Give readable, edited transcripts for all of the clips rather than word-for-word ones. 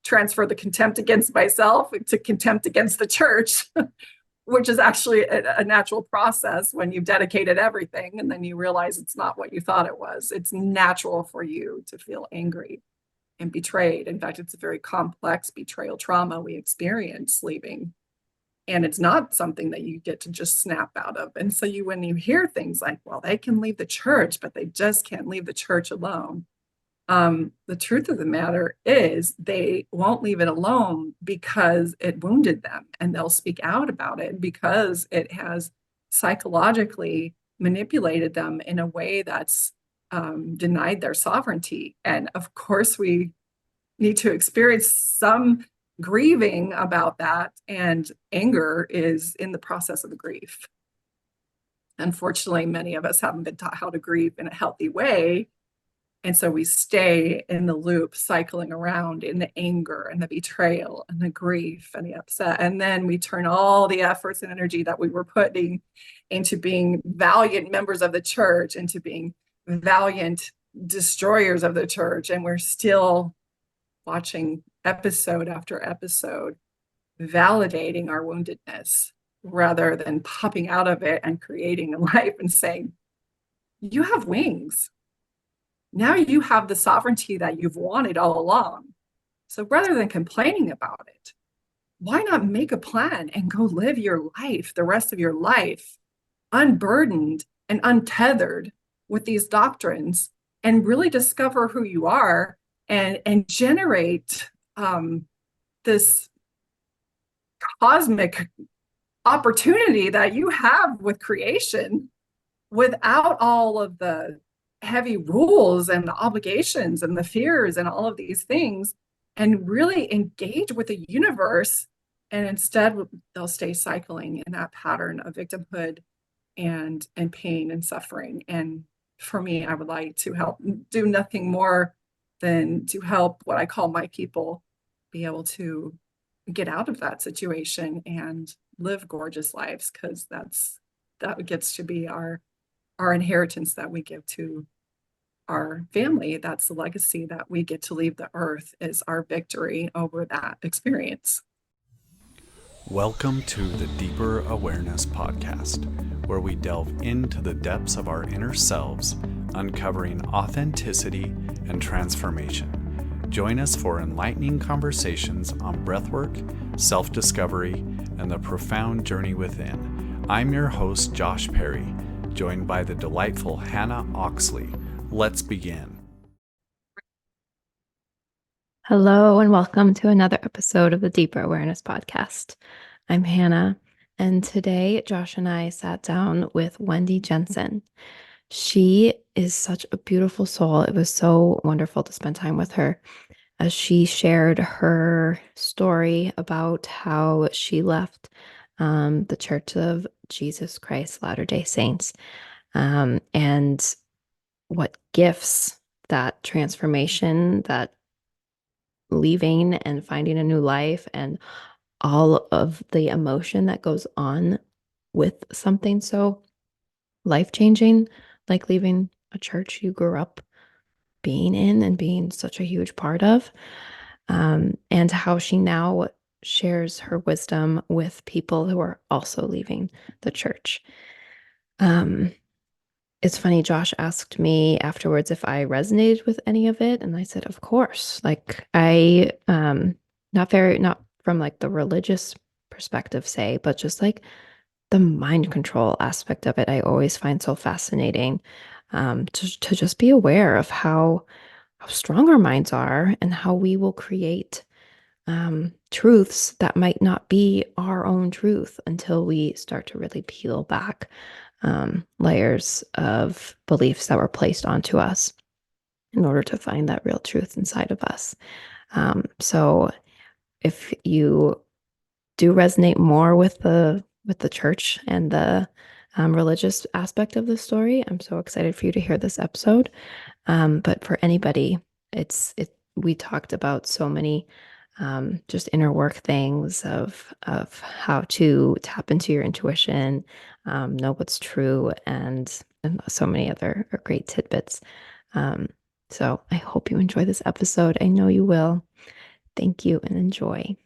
transfer the contempt against myself to contempt against the church, which is actually a natural process when you've dedicated everything and then you realize it's not what you thought it was. It's natural for you to feel angry and betrayed. In fact, it's a very complex betrayal trauma we experience leaving. And it's not something that you get to just snap out of. And so when you hear things like, well, they can leave the church, but they just can't leave the church alone. The truth of the matter is they won't leave it alone because it wounded them, and they'll speak out about it because it has psychologically manipulated them in a way that's denied their sovereignty. And of course, we need to experience some grieving about that, and anger is in the process of the grief. Unfortunately, many of us haven't been taught how to grieve in a healthy way. And so we stay in the loop, cycling around in the anger and the betrayal and the grief and the upset. And then we turn all the efforts and energy that we were putting into being valiant members of the church, into being valiant destroyers of the church. And we're still watching episode after episode, validating our woundedness rather than popping out of it and creating a life and saying, you have wings. Now you have the sovereignty that you've wanted all along. So rather than complaining about it, why not make a plan and go live your life, the rest of your life, unburdened and untethered with these doctrines, and really discover who you are and generate this cosmic opportunity that you have with creation without all of the heavy rules and the obligations and the fears and all of these things, and really engage with the universe. And instead they'll stay cycling in that pattern of victimhood and pain and suffering. And for me, I would like to help do nothing more than to help what I call my people be able to get out of that situation and live gorgeous lives, because that gets to be our inheritance that we give to our family. That's the legacy that we get to leave the earth, is our victory over that experience. Welcome to the Deeper Awareness Podcast, where we delve into the depths of our inner selves, uncovering authenticity and transformation. Join us for enlightening conversations on breathwork, self-discovery, and the profound journey within. I'm your host, Josh Perry, joined by the delightful Hannah Oxley. Let's begin. Hello, and welcome to another episode of the Deeper Awareness Podcast. I'm Hannah, and today Josh and I sat down with Wendi Jensen. She is such a beautiful soul. It was so wonderful to spend time with her as she shared her story about how she left the Church of Jesus Christ Latter-day Saints, and what gifts that transformation, that leaving and finding a new life, and all of the emotion that goes on with something so life-changing, like leaving a church you grew up being in and being such a huge part of, and how she now shares her wisdom with people who are also leaving the church. It's funny, Josh asked me afterwards if I resonated with any of it, and I said, of course. Like, I, not from like the religious perspective, say, but just like the mind control aspect of it, I always find so fascinating, to just be aware of how strong our minds are and how we will create truths that might not be our own truth until we start to really peel back layers of beliefs that were placed onto us in order to find that real truth inside of us. So if you do resonate more with the church and the religious aspect of the story, I'm so excited for you to hear this episode. But for anybody, we talked about so many just inner work things of how to tap into your intuition, know what's true, and so many other great tidbits. So I hope you enjoy this episode. I know you will. Thank you and enjoy.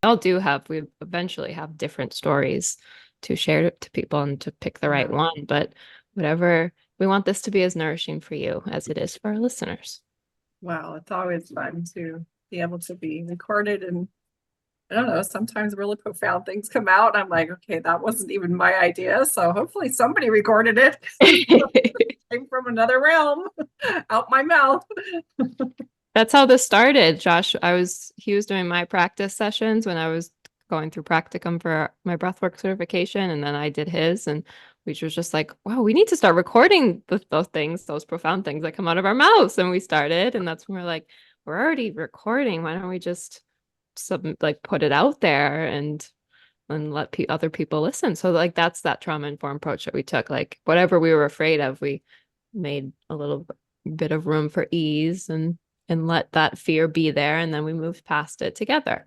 We eventually have different stories to share to people and to pick the right one. But whatever, we want this to be as nourishing for you as it is for our listeners. Wow, it's always fun to be able to be recorded, and I don't know, sometimes really profound things come out. I'm like, okay, that wasn't even my idea. So hopefully somebody recorded it. It came from another realm out my mouth. That's how this started, Josh. He was doing my practice sessions when I was going through practicum for my breathwork certification, and then I did his, and we was just like, wow, we need to start recording those things, those profound things that come out of our mouths. And we started, and that's when we're like, we're already recording. Why don't we just put it out there and let other people listen? So like that's that trauma informed approach that we took. Like whatever we were afraid of, we made a little bit of room for ease and let that fear be there. And then we moved past it together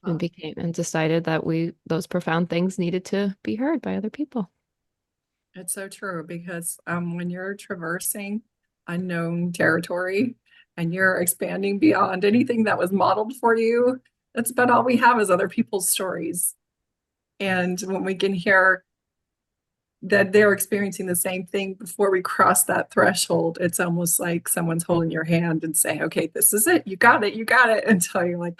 and decided that those profound things needed to be heard by other people. It's so true, because when you're traversing unknown territory and you're expanding beyond anything that was modeled for you, that's about all we have is other people's stories. And when we can hear that they're experiencing the same thing before we cross that threshold, it's almost like someone's holding your hand and saying, okay, this is it. You got it, until you're like,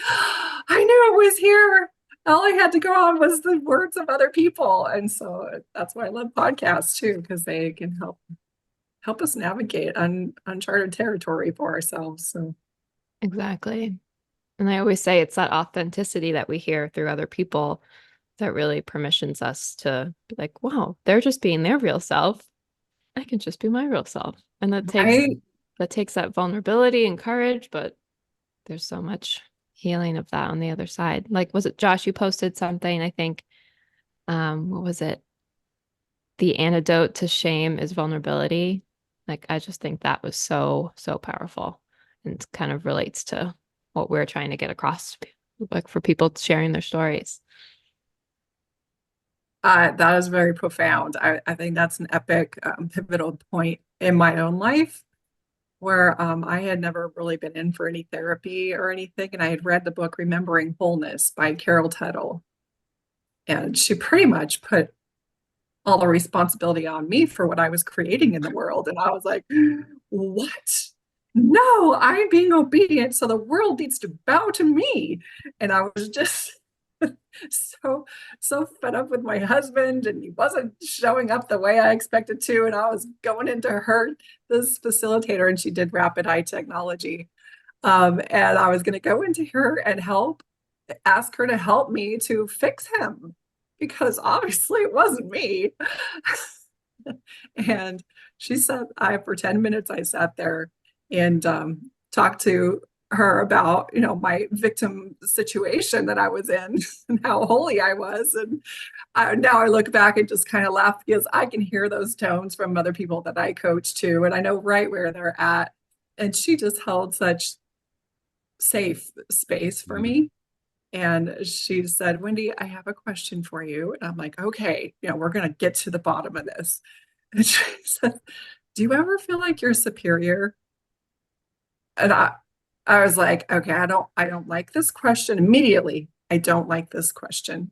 I knew it was here. All I had to go on was the words of other people. And so that's why I love podcasts too, because they can help us navigate uncharted territory for ourselves. So Exactly. And I always say it's that authenticity that we hear through other people that really permissions us to be like, wow, they're just being their real self. I can just be my real self. And that takes that vulnerability and courage, but there's so much healing of that on the other side. Like, was it Josh, you posted something, I think, what was it? The antidote to shame is vulnerability. Like, I just think that was so, so powerful and kind of relates to what we're trying to get across, like for people sharing their stories. that is very profound. I think that's an epic, pivotal point in my own life, where I had never really been in for any therapy or anything. And I had read the book Remembering Wholeness by Carol Tuttle. And she pretty much put all the responsibility on me for what I was creating in the world. And I was like, what? No, I'm being obedient. So the world needs to bow to me. And I was just so fed up with my husband, and he wasn't showing up the way I expected to. And I was going into this facilitator, and she did rapid eye technology. And I was going to go into her and ask her to help me to fix him, because obviously it wasn't me. And she said, for 10 minutes, I sat there and talked to her about, my victim situation that I was in and how holy I was. And now I look back and just kind of laugh, because I can hear those tones from other people that I coach too. And I know right where they're at. And she just held such safe space for me. And she said, Wendi, I have a question for you. And I'm like, okay, we're going to get to the bottom of this. And she said, do you ever feel like you're superior? And I was like, okay, I don't like this question immediately. I don't like this question,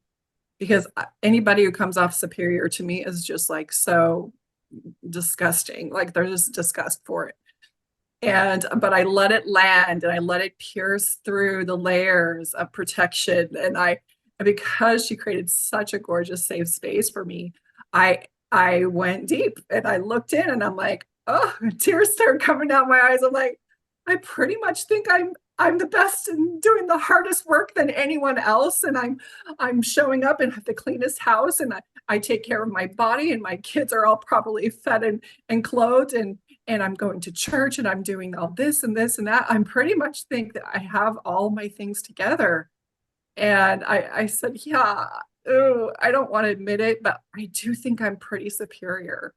because anybody who comes off superior to me is just like so disgusting. Like they're just disgust for it. But I let it land, and I let it pierce through the layers of protection. And because she created such a gorgeous, safe space for me, I went deep and I looked in, and I'm like, oh, tears start coming down my eyes. I'm like, I pretty much think I'm the best and doing the hardest work than anyone else. And I'm showing up and have the cleanest house, and I take care of my body, and my kids are all properly fed and clothed, and I'm going to church, and I'm doing all this and this and that. I'm pretty much think that I have all my things together. And I said, yeah, I don't want to admit it, but I do think I'm pretty superior.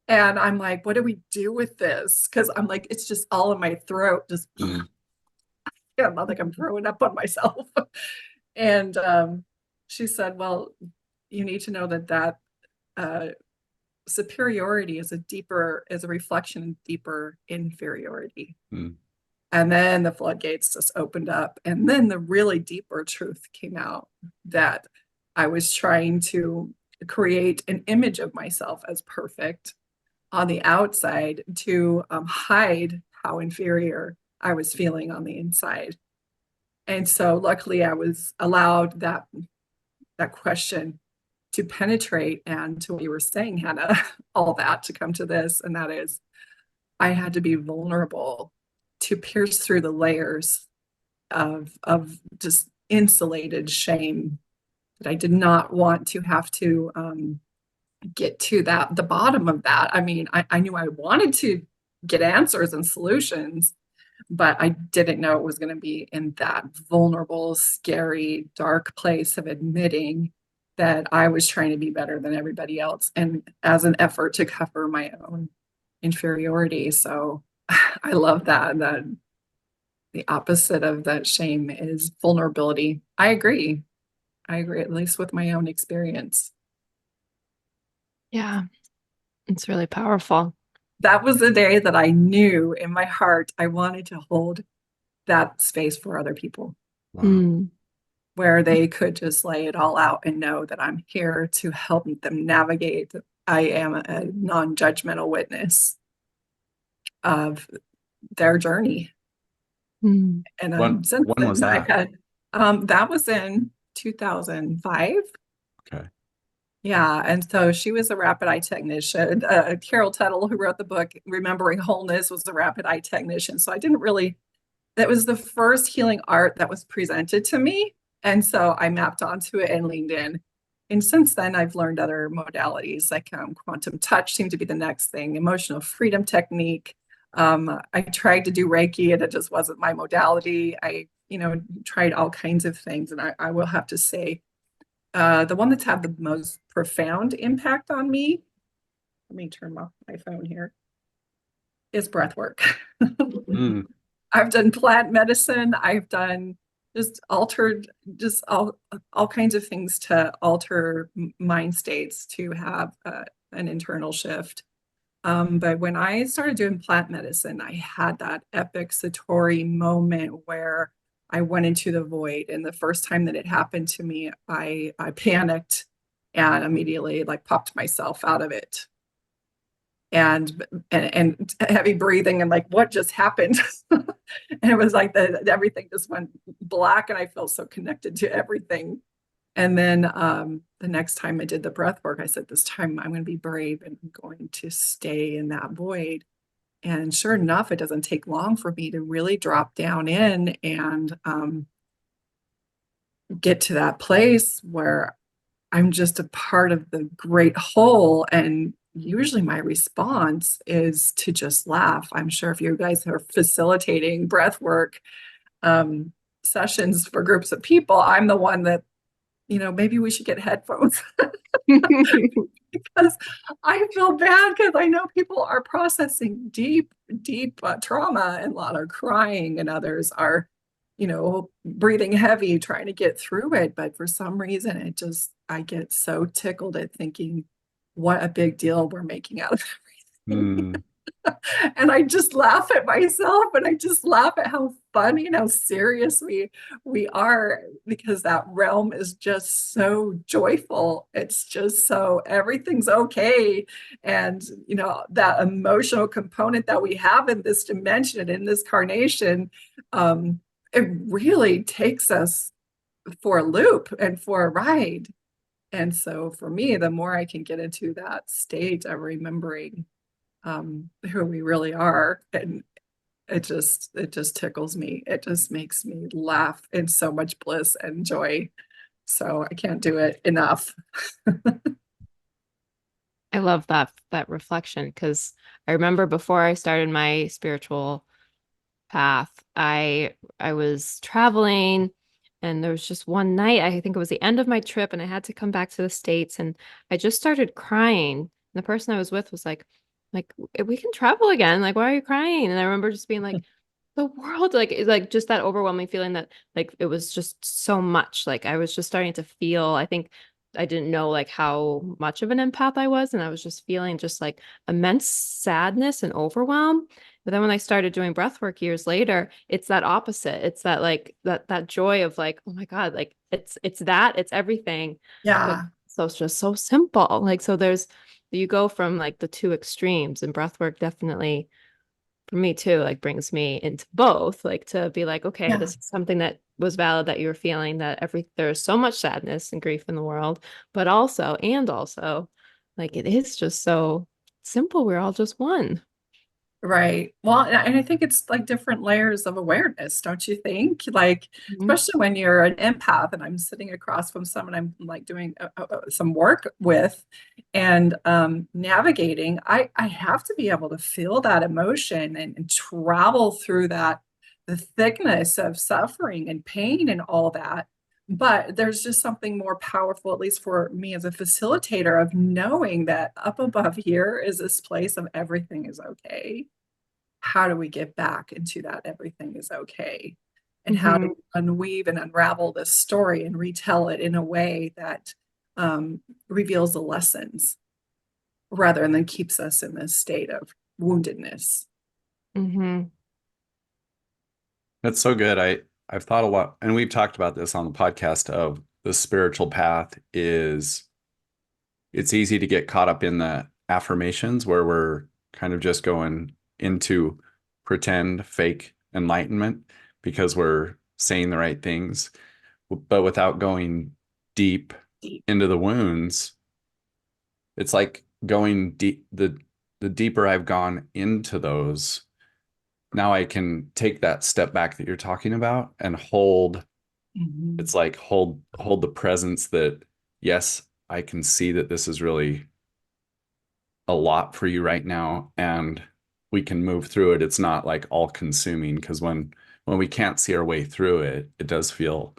And I'm like, what do we do with this? Because I'm like, it's just all in my throat. Just, yeah, not like I'm throwing up on myself. And she said, well, you need to know that superiority is a reflection of deeper inferiority. And then the floodgates just opened up. And then the really deeper truth came out that I was trying to create an image of myself as perfect on the outside to hide how inferior I was feeling on the inside. And so luckily I was allowed that question to penetrate, and to what you were saying, Hannah, all that to come to this, and that is I had to be vulnerable to pierce through the layers of just insulated shame that I did not want to have to get to the bottom of that. I mean, I knew I wanted to get answers and solutions, but I didn't know it was going to be in that vulnerable, scary, dark place of admitting that I was trying to be better than everybody else, and as an effort to cover my own inferiority. So I love that the opposite of that shame is vulnerability. I agree, at least with my own experience. Yeah, it's really powerful. That was the day that I knew in my heart I wanted to hold that space for other people. Wow. Mm. Where they could just lay it all out and know that I'm here to help them navigate. I am a non-judgmental witness of their journey. Mm. And since when was then, that? I've had, that was in 2005. Okay. Yeah, and so she was a rapid eye technician. Carol Tuttle, who wrote the book Remembering Wholeness, was a rapid eye technician. So I didn't really, that was the first healing art that was presented to me. And so I mapped onto it and leaned in. And since then, I've learned other modalities like quantum touch seemed to be the next thing, emotional freedom technique. I tried to do Reiki and it just wasn't my modality. I, tried all kinds of things. And I will have to say, the one that's had the most profound impact on me, let me turn off my phone here, is breath work. Mm. I've done plant medicine. I've done just all kinds of things to alter mind states to have an internal shift. But when I started doing plant medicine, I had that epic Satori moment where I went into the void. And the first time that it happened to me, I panicked and immediately popped myself out of it. And heavy breathing and what just happened. And it was like everything just went black and I felt so connected to everything. And then the next time I did the breath work, I said, this time I'm going to be brave and I'm going to stay in that void. And sure enough, it doesn't take long for me to really drop down in and get to that place where I'm just a part of the great whole. And usually my response is to just laugh. I'm sure if you guys are facilitating breath work sessions for groups of people, I'm the one that, maybe we should get headphones because I feel bad because I know people are processing deep, deep trauma, and a lot are crying and others are, breathing heavy, trying to get through it. But for some reason, I get so tickled at thinking what a big deal we're making out of everything. Mm. And I just laugh at myself, and I just laugh at how funny and how serious we are, because that realm is just so joyful. It's just so everything's okay. And that emotional component that we have in this dimension and in this carnation, it really takes us for a loop and for a ride. And so for me, the more I can get into that state of remembering who we really are, and it just tickles me. It just makes me laugh in so much bliss and joy. So I can't do it enough. I love that reflection, because I remember before I started my spiritual path, I was traveling, and there was just one night, I think it was the end of my trip, and I had to come back to the States, and I just started crying. And the person I was with was like, we can travel again. Like, why are you crying? And I remember just being like, the world, just that overwhelming feeling that it was just so much. Like I was just starting to feel, I think I didn't know how much of an empath I was. And I was just feeling just immense sadness and overwhelm. But then when I started doing breath work years later, it's that opposite. It's that like that joy of like, oh my God, like it's everything. But Yeah. so it's just so simple. Like so there's you go from like the two extremes, and breath work definitely for me too, like brings me into both, like to be like, okay, Yeah. this is something that was valid that you were feeling, that there's so much sadness and grief in the world, but also like it is just so simple. We're all just one. Right. Well, and I think it's like different layers of awareness, don't you think? Like, Mhm. especially when you're an empath and I'm sitting across from someone I'm like doing some work with and navigating, I have to be able to feel that emotion and travel through that, the thickness of suffering and pain and all that. But there's just something more powerful, at least for me as a facilitator, of knowing that up above here is this place of everything is okay. How do we get back into that everything is okay? And how do Mhm. we unweave and unravel this story and retell it in a way that reveals the lessons rather than keeps us in this state of woundedness? Mhm. That's so good. I've thought a lot, and we've talked about this on the podcast of the spiritual path is it's easy to get caught up in the affirmations where we're kind of just going into pretend fake enlightenment because we're saying the right things, but without going deep Deep. into the wounds. It's like going deep, the deeper I've gone into those, now I can take that step back that you're talking about and hold. Mhm. It's like hold the presence that yes, I can see that this is really a lot for you right now, and we can move through it. It's not like all consuming, because when we can't see our way through it, it does feel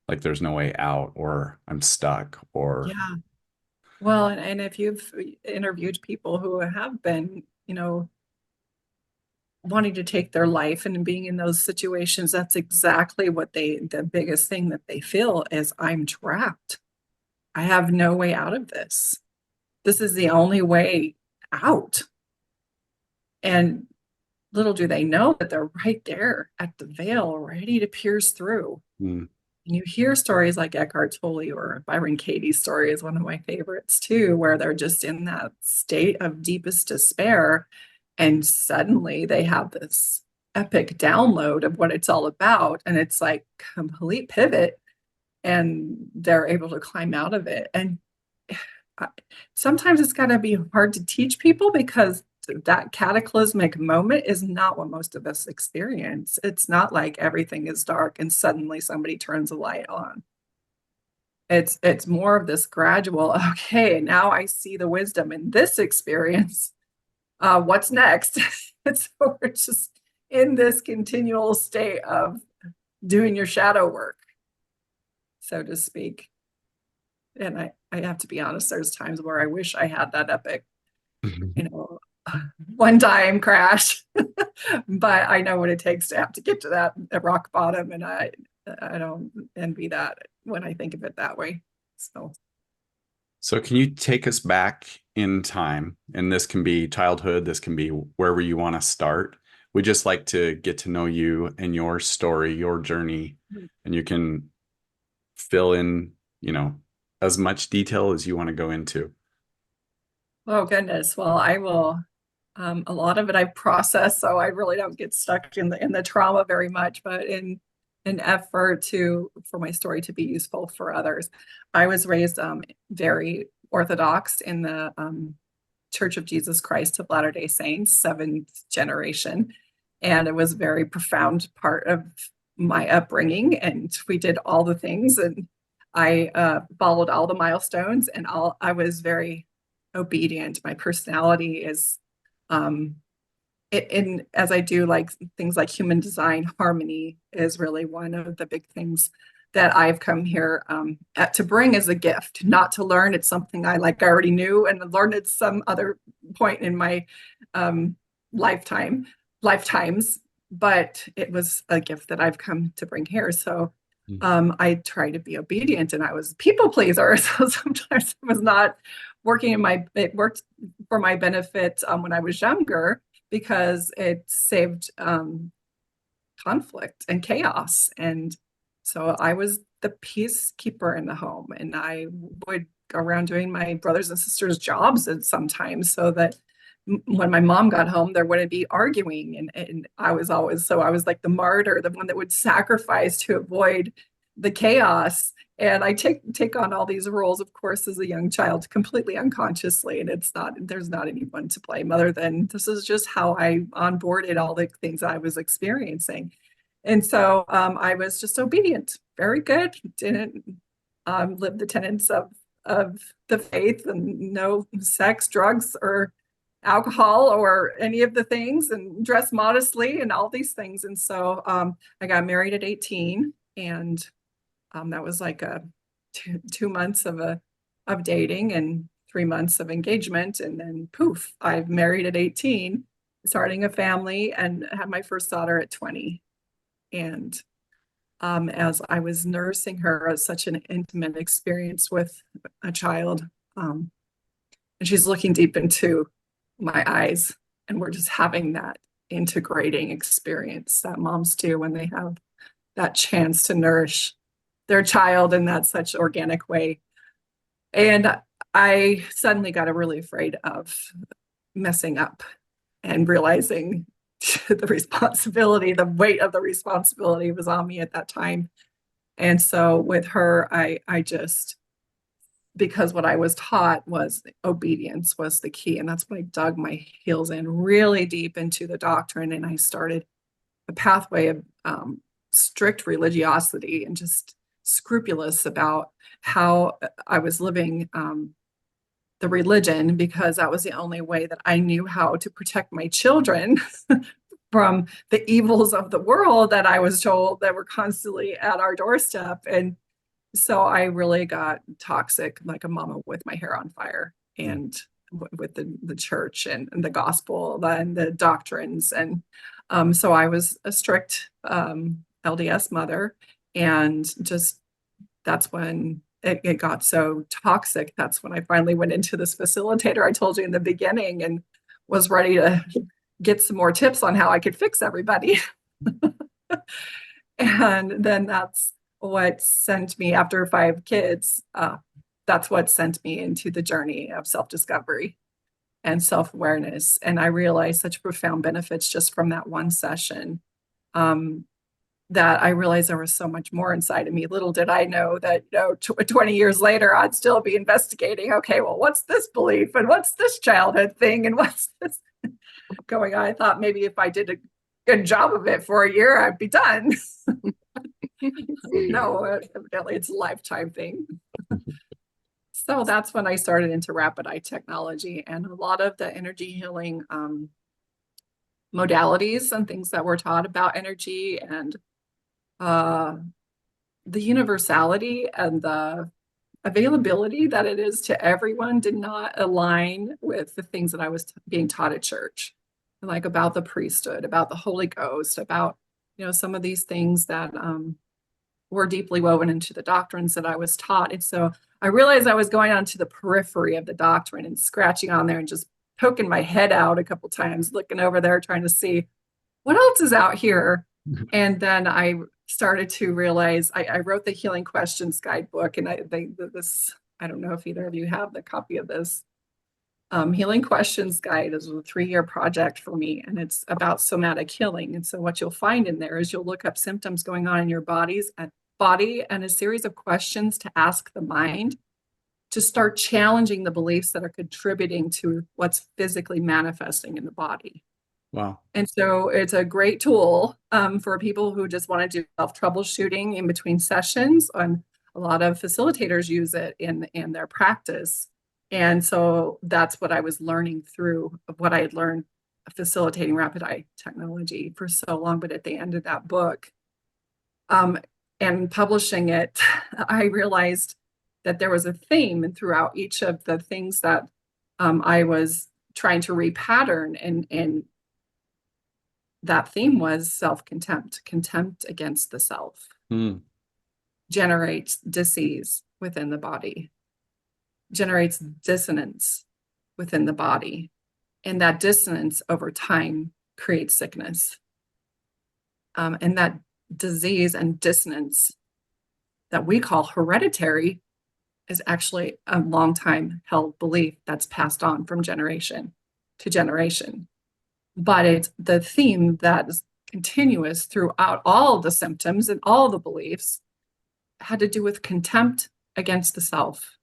like there's no way out, or I'm stuck, or Yeah. Well, and if you've interviewed people who have been, wanting to take their life and being in those situations, that's exactly what the biggest thing that they feel is I'm trapped. I have no way out of this. This is the only way out. And little do they know that they're right there at the veil, ready to pierce through. mm, And you hear stories like Eckhart Tolle or Byron Katie's story is one of my favorites too, where they're just in that state of deepest despair. And suddenly they have this epic download of what it's all about. And it's like complete pivot and they're able to climb out of it. And I- sometimes it's got to be hard to teach people because that cataclysmic moment is not what most of us experience. It's not like everything is dark and suddenly somebody turns a light on. It's more of this gradual, okay, now I see the wisdom in this experience. What's next? And so we're just in this continual state of doing your shadow work, so to speak. And I have to be honest, there's times where I wish I had that epic, you know, one time crash, but I know what it takes to have to get to that at rock bottom. And I don't envy that when I think of it that way. So, so can you take us back in time? And this can be childhood, this can be wherever you want to start. We just like to get to know you and your story, your journey, and you can fill in, you know, as much detail as you want to go into. oh goodness. Well, I will. A lot of it I process, so I really don't get stuck in the trauma very much. But in an effort for my story to be useful for others, I was raised very Orthodox in the Church of Jesus Christ of Latter-day Saints, seventh generation, and it was a very profound part of my upbringing. And we did all the things, and I followed all the milestones, and I was very obedient. My personality is um, as I do like things like human design, harmony is really one of the big things that I've come here to bring as a gift, not to learn. It's something I already knew and learned at some other point in my um, lifetimes, but it was a gift that I've come to bring here. So Mm. I try to be obedient, and I was a people pleaser. So sometimes it was not working it worked for my benefit when I was younger, because it saved conflict and chaos. And so I was the peacekeeper in the home, and I would go around doing my brothers and sisters' jobs and sometimes, so that when my mom got home, there wouldn't be arguing. And I was like the martyr, the one that would sacrifice to avoid the chaos. And I take on all these roles, of course, as a young child, completely unconsciously. And there's not anyone to blame other than this is just how I onboarded all the things I was experiencing. And so I was just obedient, very good, didn't live the tenets of the faith, and no sex, drugs, or alcohol, or any of the things, and dress modestly and all these things. And so I got married at 18, and that was like a 2 months of dating and 3 months of engagement. And then poof, I've married at 18, starting a family, and had my first daughter at 20. And as I was nursing her, as such an intimate experience with a child, and she's looking deep into my eyes, and we're just having that integrating experience that moms do when they have that chance to nourish their child in that such organic way. And I suddenly got really afraid of messing up and realizing the responsibility, the weight of the responsibility was on me at that time. And so with her, I just, because what I was taught was obedience was the key. And that's when I dug my heels in really deep into the doctrine. And I started a pathway of strict religiosity, and just scrupulous about how I was living the religion, because that was the only way that I knew how to protect my children from the evils of the world that I was told that were constantly at our doorstep. And so I really got toxic, like a mama with my hair on fire, and with the church and the gospel and the doctrines. And so I was a strict LDS mother, and just that's when it got so toxic. That's when I finally went into this facilitator I told you in the beginning, and was ready to get some more tips on how I could fix everybody. And then that's what sent me, after 5 kids, that's what sent me into the journey of self-discovery and self-awareness. And I realized such profound benefits just from that one session, that I realized there was so much more inside of me. Little did I know that 20 years later, I'd still be investigating, okay, well, what's this belief, and what's this childhood thing, and what's this going on? I thought maybe if I did a good job of it for a year, I'd be done. No, evidently it's a lifetime thing. So that's when I started into rapid eye technology, and a lot of the energy healing modalities and things that were taught about energy, and the universality and the availability that it is to everyone did not align with the things that I was being taught at church, like about the priesthood, about the Holy Ghost, about some of these things that were deeply woven into the doctrines that I was taught. And so I realized I was going on to the periphery of the doctrine and scratching on there and just poking my head out a couple times, looking over there, trying to see what else is out here. And then I started to realize I wrote the Healing Questions guidebook, and I don't know if either of you have the copy of this. Healing Questions Guide is a 3-year project for me, and it's about somatic healing. And so what you'll find in there is you'll look up symptoms going on in your body, and a series of questions to ask the mind to start challenging the beliefs that are contributing to what's physically manifesting in the body. Wow. And so it's a great tool for people who just want to do self-troubleshooting in between sessions. And a lot of facilitators use it in their practice. And so that's what I was learning through what I had learned facilitating rapid eye technology for so long. But at the end of that book and publishing it, I realized that there was a theme, and throughout each of the things that I was trying to repattern, and that theme was self-contempt. Contempt against the self generates disease within the body, generates dissonance within the body, And that dissonance over time creates sickness. And that disease and dissonance that we call hereditary is actually a long time held belief that's passed on from generation to generation. But it's the theme that is continuous throughout all the symptoms and all the beliefs had to do with contempt against the self.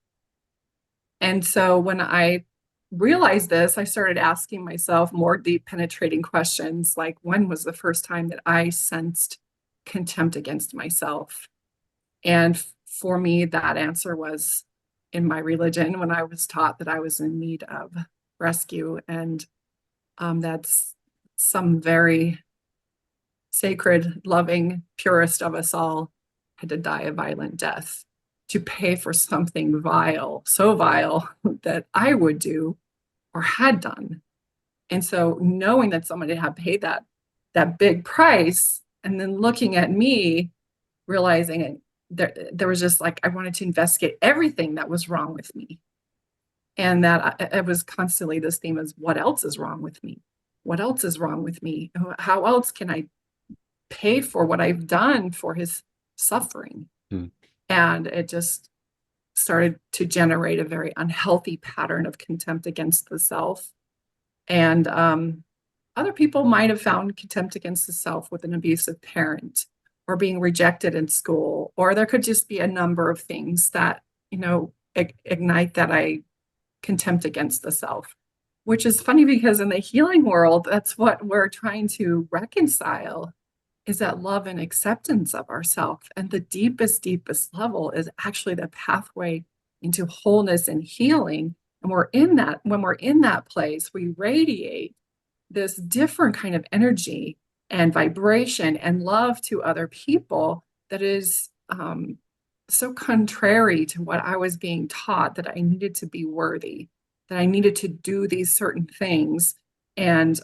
And so when I realized this, I started asking myself more deep penetrating questions like, when was the first time that I sensed contempt against myself? And for me, that answer was in my religion, when I was taught that I was in need of rescue. And that's some very sacred, loving, purest of us all had to die a violent death to pay for something vile, so vile that I would do or had done. And so knowing that somebody had paid that big price, and then looking at me, realizing it, there was just like, I wanted to investigate everything that was wrong with me. And that it was constantly this theme is, what else is wrong with me? What else is wrong with me? How else can I pay for what I've done for his suffering? And it just started to generate a very unhealthy pattern of contempt against the self. And other people might have found contempt against the self with an abusive parent or being rejected in school, or there could just be a number of things that, ignite that contempt against the self, which is funny because in the healing world, that's what we're trying to reconcile, is that love and acceptance of ourselves. And the deepest level is actually the pathway into wholeness and healing. And when we're in that place, we radiate this different kind of energy and vibration and love to other people that is so contrary to what I was being taught, that I needed to be worthy, that I needed to do these certain things and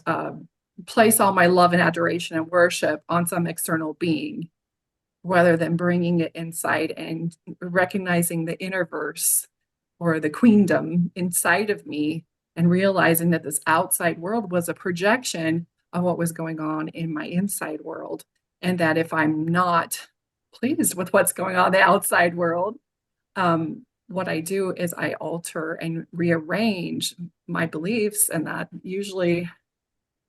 place all my love and adoration and worship on some external being, rather than bringing it inside and recognizing the inner verse or the queendom inside of me, and realizing that this outside world was a projection of what was going on in my inside world. And that if I'm not pleased with what's going on in the outside world, what I do is I alter and rearrange my beliefs. And that usually,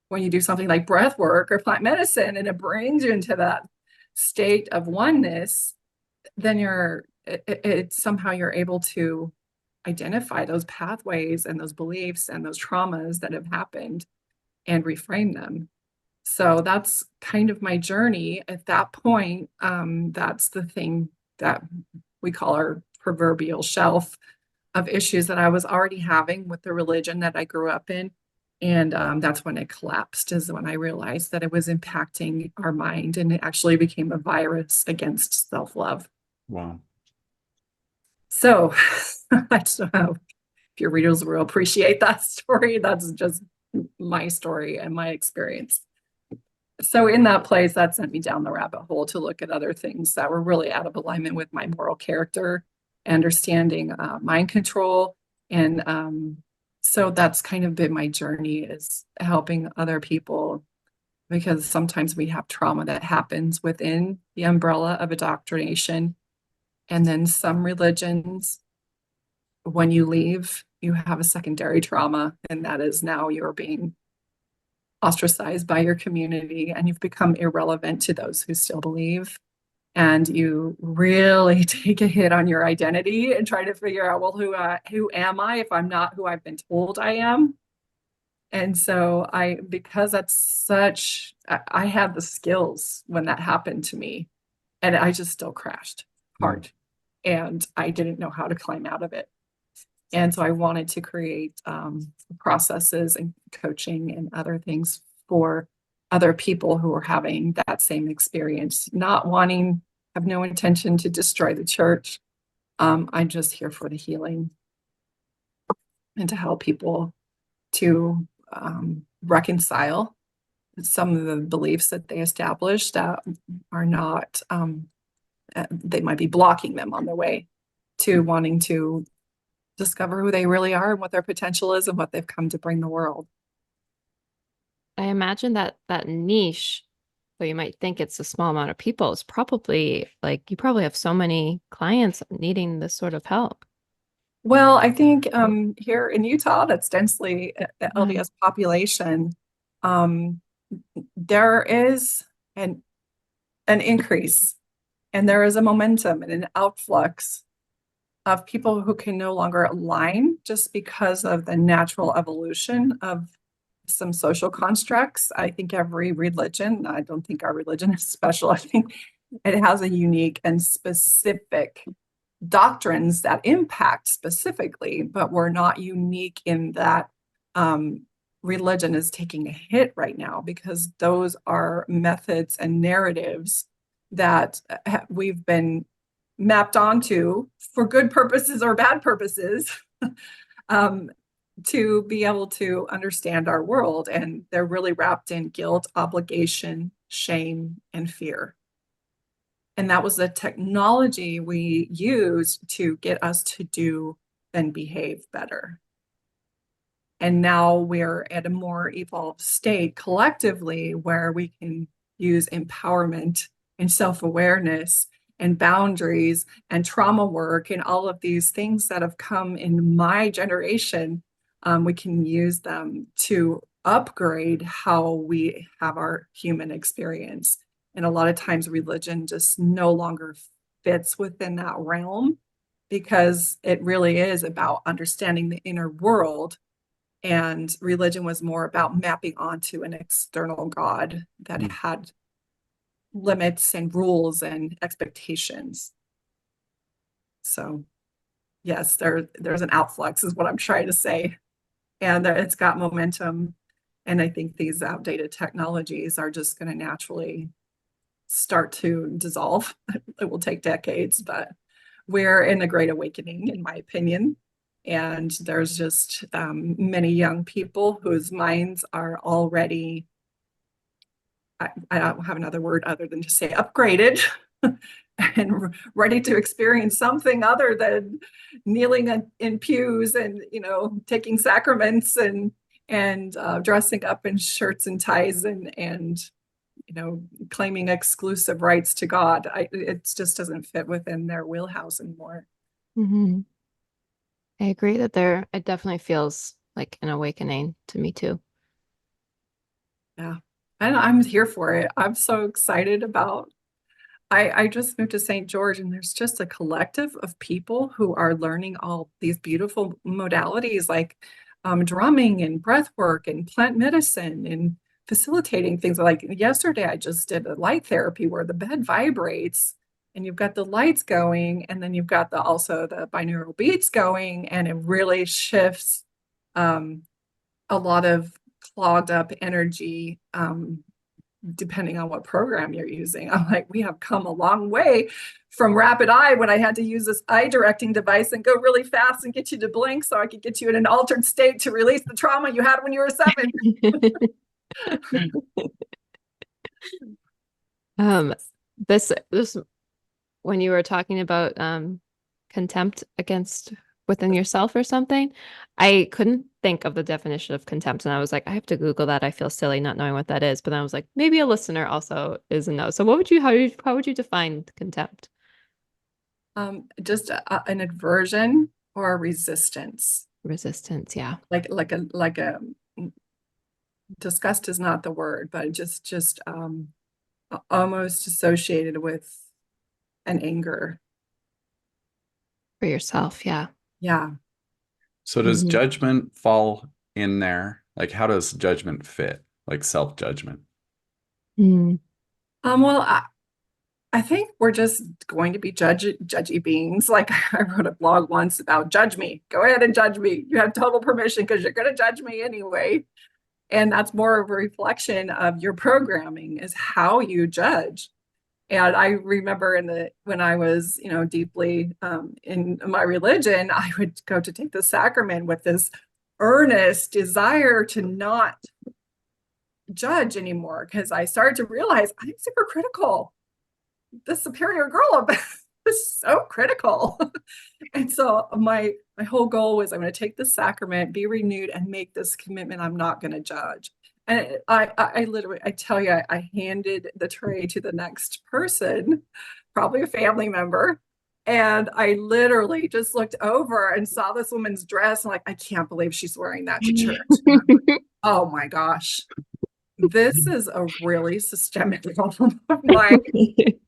when you do something like breath work or plant medicine, and it brings you into that state of oneness, then somehow you're able to identify those pathways and those beliefs and those traumas that have happened and reframe them. So that's kind of my journey at that point. That's the thing that we call our proverbial shelf of issues that I was already having with the religion that I grew up in. And that's when it collapsed, is when I realized that it was impacting our mind, and it actually became a virus against self-love. Wow. So I don't know if your readers will appreciate that story. That's just my story and my experience. So in that place, that sent me down the rabbit hole to look at other things that were really out of alignment with my moral character, understanding mind control. And so that's kind of been my journey, is helping other people, because sometimes we have trauma that happens within the umbrella of indoctrination. And then some religions, when you leave, you have a secondary trauma, and that is now you're being ostracized by your community, and you've become irrelevant to those who still believe. And you really take a hit on your identity and try to figure out, well, who am I if I'm not who I've been told I am? And so because I had the skills when that happened to me, and I just still crashed hard, and I didn't know how to climb out of it. And so I wanted to create processes and coaching and other things for other people who are having that same experience, have no intention to destroy the church. I'm just here for the healing and to help people to reconcile some of the beliefs that they established that are not, they might be blocking them on their way to wanting to discover who they really are and what their potential is and what they've come to bring the world. I imagine that that niche, though you might think it's a small amount of people, is probably like you probably have so many clients needing this sort of help. Well, I think here in Utah, that's densely Wow. LDS population, um, there is an increase, and there is a momentum and an outflux of people who can no longer align just because of the natural evolution of some social constructs. I think every religion, I don't think our religion is special. I think it has a unique and specific doctrines that impact specifically, but we're not unique in that religion is taking a hit right now because those are methods and narratives that we've been mapped onto for good purposes or bad purposes um, to be able to understand our world. And they're really wrapped in guilt, obligation, shame, and fear. And that was the technology we used to get us to do and behave better. And now we're at a more evolved state collectively where we can use empowerment and self-awareness and boundaries and trauma work and all of these things that have come in my generation. We can use them to upgrade how we have our human experience. And a lot of times religion just no longer fits within that realm because it really is about understanding the inner world, and religion was more about mapping onto an external God that Mm. had limits and rules and expectations. So yes, there's an outflux is what I'm trying to say. And it's got momentum. And I think these outdated technologies are just going to naturally start to dissolve. It will take decades, but we're in a great awakening, in my opinion. And there's just many young people whose minds are already, I don't have another word other than to say upgraded and ready to experience something other than kneeling in pews and, taking sacraments and dressing up in shirts and ties and claiming exclusive rights to God. It just doesn't fit within their wheelhouse anymore. Hmm. I agree that it definitely feels like an awakening to me too. Yeah. And I'm here for it. I'm so excited about I just moved to St. George, and there's just a collective of people who are learning all these beautiful modalities like drumming and breath work and plant medicine and facilitating things. Like yesterday, I just did a light therapy where the bed vibrates and you've got the lights going, and then you've got also the binaural beats going, and it really shifts um, a lot of clogged up energy depending on what program you're using. I'm like, we have come a long way from rapid eye when I had to use this eye directing device and go really fast and get you to blink so I could get you in an altered state to release the trauma you had when you were 7. Um, this when you were talking about contempt against within yourself or something, I couldn't think of the definition of contempt, and I was like, I have to Google that. I feel silly not knowing what that is, but then I was like, maybe a listener also is a no. So how would you define contempt? Just an aversion or a resistance. Resistance, yeah, Like a disgust is not the word, but just almost associated with an anger. for yourself, yeah. Yeah. So does Mhm. judgment fall in there? Like, how does judgment fit? Like self-judgment? Mm. Well, I think we're just going to be judgy beings. Like I wrote a blog once about judge me. Go ahead and judge me. You have total permission because you're going to judge me anyway. And that's more of a reflection of your programming is how you judge. And I remember when I was, deeply in my religion, I would go to take the sacrament with this earnest desire to not judge anymore because I started to realize I'm super critical. The superior girl is so critical. And so my whole goal was I'm going to take the sacrament, be renewed, and make this commitment I'm not going to judge. And I literally, I tell you, I handed the tray to the next person, probably a family member. And I literally just looked over and saw this woman's dress. And like, I can't believe she's wearing that to church. Oh my gosh. This is a really systemic problem of mine.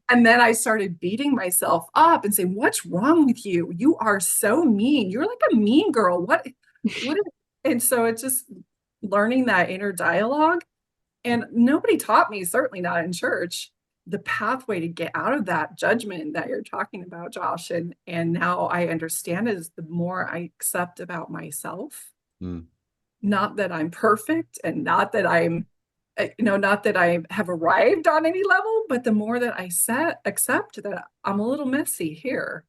And then I started beating myself up and saying, what's wrong with you? You are so mean. You're like a mean girl. What? And so it's just learning that inner dialogue. And nobody taught me, certainly not in church, the pathway to get out of that judgment that you're talking about, Josh. And now I understand is the more I accept about myself, not that I'm perfect and not that not that I have arrived on any level, but the more that I accept that I'm a little messy here.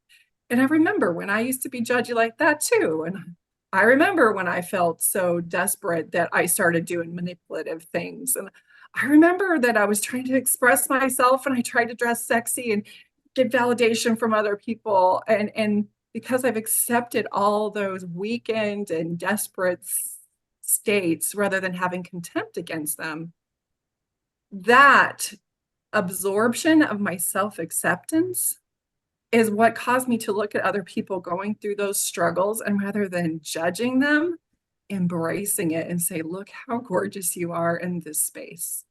And I remember when I used to be judgy like that too. And I remember when I felt so desperate that I started doing manipulative things. And I remember that I was trying to express myself and I tried to dress sexy and get validation from other people. And because I've accepted all those weakened and desperate states rather than having contempt against them, that absorption of my self-acceptance is what caused me to look at other people going through those struggles, and rather than judging them, embracing it and say, look how gorgeous you are in this space.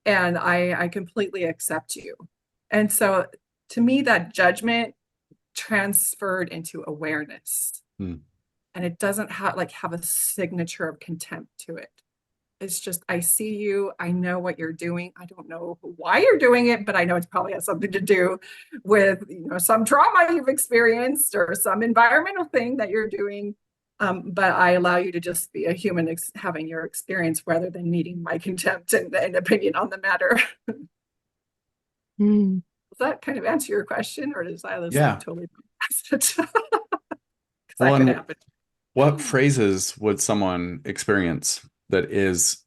And I completely accept you. And so to me, that judgment transferred into awareness. And it doesn't have a signature of contempt to it. It's just, I see you, I know what you're doing. I don't know why you're doing it, but I know it's probably has something to do with, some trauma you've experienced or some environmental thing that you're doing. But I allow you to just be a human having your experience rather than needing my contempt and opinion on the matter. Does that kind of answer your question, or does I totally past it? That could happen. What phrases would someone experience that is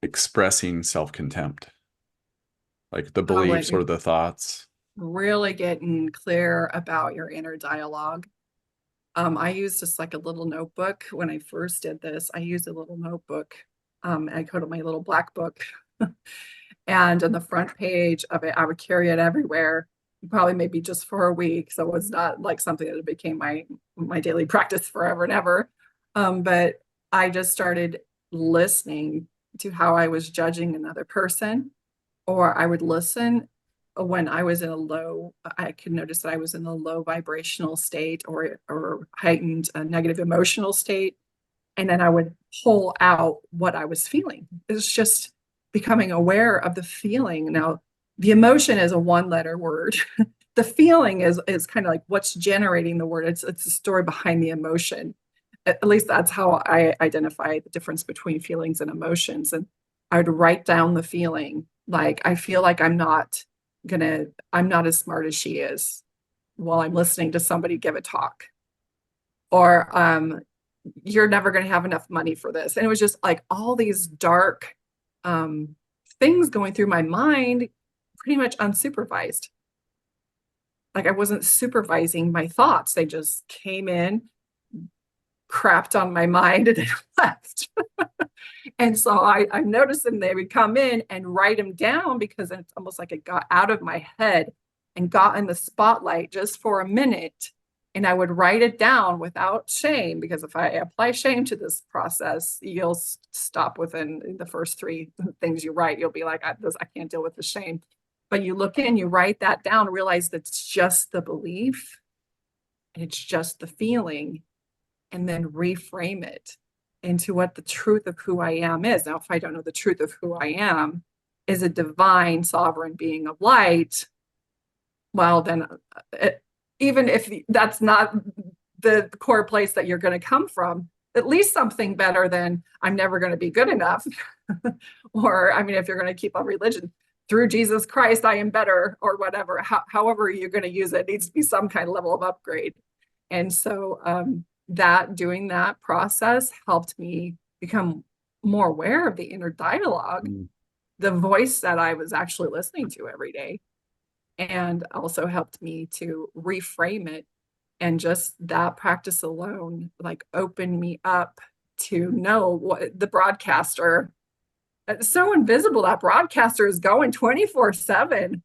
expressing self-contempt? Like the beliefs or the thoughts? Really getting clear about your inner dialogue. I used just like a little notebook when I first did this. I used a little notebook. I called it my little black book. And on the front page of it, I would carry it everywhere, probably maybe just for a week. So it was not like something that became my daily practice forever and ever. But I just started listening to how I was judging another person, or I would listen when I was in I could notice that I was in a low vibrational state or heightened negative emotional state. And then I would pull out what I was feeling. It's just becoming aware of the feeling. Now, the emotion is a one-letter word. The feeling is kind of like what's generating the word. It's the story behind the emotion. At least that's how I identify the difference between feelings and emotions. And I would write down the feeling. Like, I feel like I'm not as smart as she is while I'm listening to somebody give a talk. Or you're never going to have enough money for this. And it was just like all these dark things going through my mind, pretty much unsupervised. Like I wasn't supervising my thoughts. They just came in, crapped on my mind, and then left. And so I noticed them, they would come in and write them down because it's almost like it got out of my head and got in the spotlight just for a minute. And I would write it down without shame, because if I apply shame to this process, you'll stop within the first three things you write. You'll be like, I can't deal with the shame. But you look in, you write that down, realize that it's just the belief, and it's just the feeling, and then reframe it into what the truth of who I am is. Now, if I don't know the truth of who I am is a divine sovereign being of light, well, then even if that's not the core place that you're going to come from, at least something better than I'm never going to be good enough. Or, I mean, if you're going to keep on religion, through Jesus Christ, I am better, or whatever. However you're going to use it, needs to be some kind of level of upgrade. And so doing that process helped me become more aware of the inner dialogue, the voice that I was actually listening to every day, and also helped me to reframe it. And just that practice alone, like, opened me up to know what the broadcaster, it's so invisible, that broadcaster is going 24/7.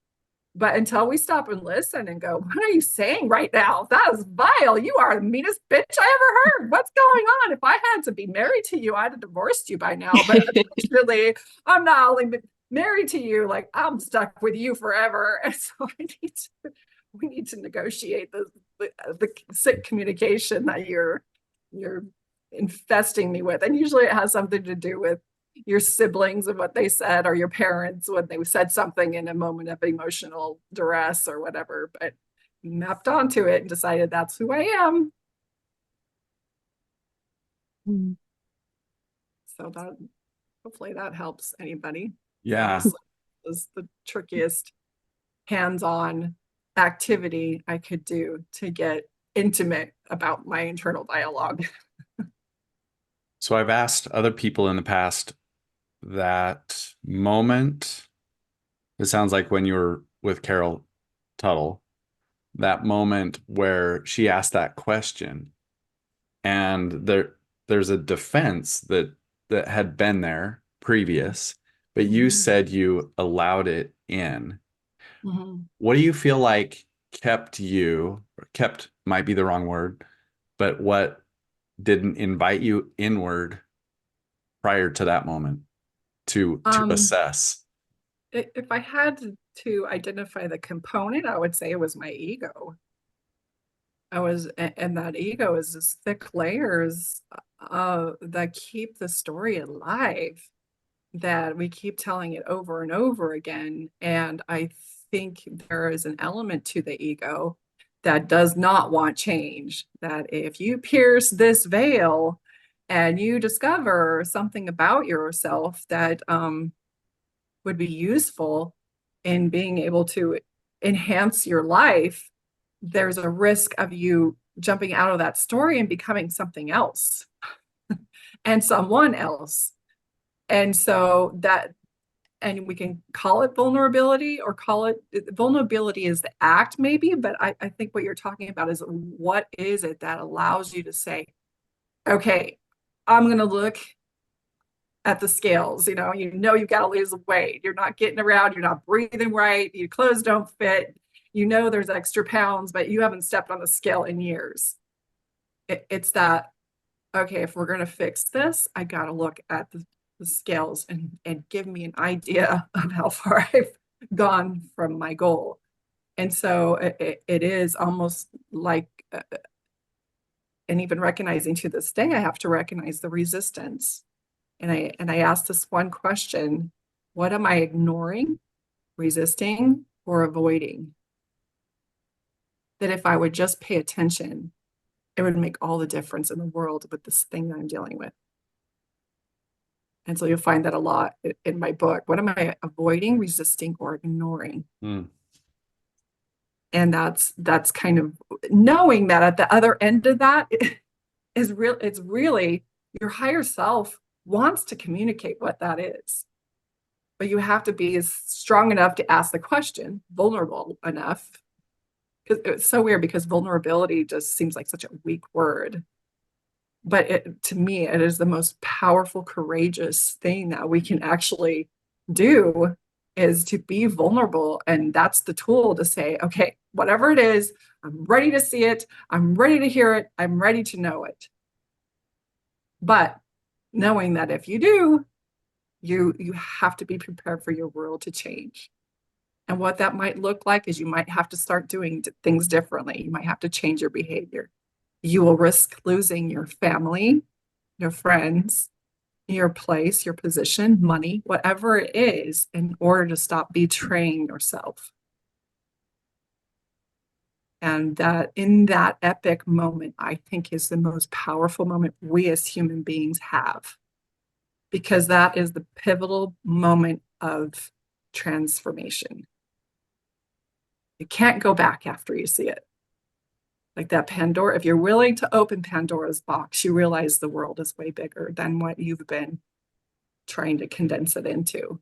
But until we stop and listen and go, what are you saying right now? That is vile. You are the meanest bitch I ever heard. What's going on? If I had to be married to you, I'd have divorced you by now. But unfortunately, I'm not only married to you, like I'm stuck with you forever. And so we need to negotiate the sick communication that you're infesting me with. And usually it has something to do with your siblings and what they said, or your parents when they said something in a moment of emotional duress or whatever, but mapped onto it and decided that's who I am. Mm. So that hopefully that helps anybody. Yeah. Honestly, it was the trickiest hands-on activity I could do to get intimate about my internal dialogue. So I've asked other people in the past that moment. It sounds like when you were with Carol Tuttle, that moment where she asked that question, and there's a defense that had been there previous, but you said you allowed it in. Mm-hmm. What do you feel like kept you, or kept might be the wrong word, but what didn't invite you inward prior to that moment to assess? If I had to identify the component, I would say it was my ego. And that ego is just thick layers that keep the story alive, that we keep telling it over and over again. And I think there is an element to the ego that does not want change, that if you pierce this veil and you discover something about yourself that would be useful in being able to enhance your life, there's a risk of you jumping out of that story and becoming something else and someone else. And so that, and we can call it vulnerability or call it vulnerability is the act maybe, but I think what you're talking about is what is it that allows you to say, okay, I'm going to look at the scales, you know you've got to lose weight, you're not getting around, you're not breathing right, your clothes don't fit, there's extra pounds, but you haven't stepped on the scale in years. It's that, okay, if we're going to fix this, I got to look at the scales and give me an idea of how far I've gone from my goal. And so it is almost like and even recognizing to this day, I have to recognize the resistance. And I ask this one question: what am I ignoring, resisting, or avoiding? That if I would just pay attention, it would make all the difference in the world with this thing that I'm dealing with. And so you'll find that a lot in my book. What am I avoiding, resisting, or ignoring? Mm. And that's kind of knowing that at the other end of that is real. It's really your higher self wants to communicate what that is. But you have to be strong enough to ask the question, vulnerable enough. Because it's so weird, because vulnerability just seems like such a weak word. But to me, it is the most powerful, courageous thing that we can actually do, is to be vulnerable. And that's the tool to say, okay, whatever it is, I'm ready to see it. I'm ready to hear it. I'm ready to know it. But knowing that if you do, you have to be prepared for your world to change. And what that might look like is you might have to start doing things differently. You might have to change your behavior. You will risk losing your family, your friends, your place, your position, money, whatever it is, in order to stop betraying yourself. And that in that epic moment, I think, is the most powerful moment we as human beings have, because that is the pivotal moment of transformation. You can't go back after you see it. Like that Pandora, if you're willing to open Pandora's box, you realize the world is way bigger than what you've been trying to condense it into.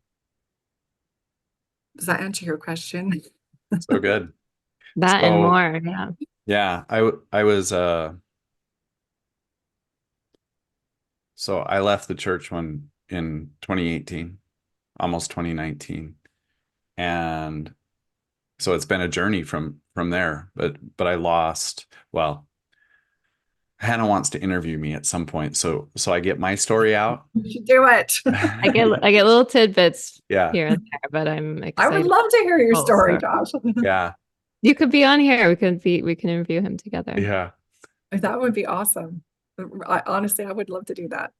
Does that answer your question? So good. That and more, yeah. Yeah, I was So I left the church in 2018, almost 2019. And so it's been a journey from there. But I lost, well, Hannah wants to interview me at some point. So I get my story out. You should do it. I get little tidbits Yeah. here and there, but I'm I would excited. love to hear your Oh, story, so Josh. Yeah. you could be on here. We can interview him together. Yeah. That would be awesome. Honestly, I would love to do that.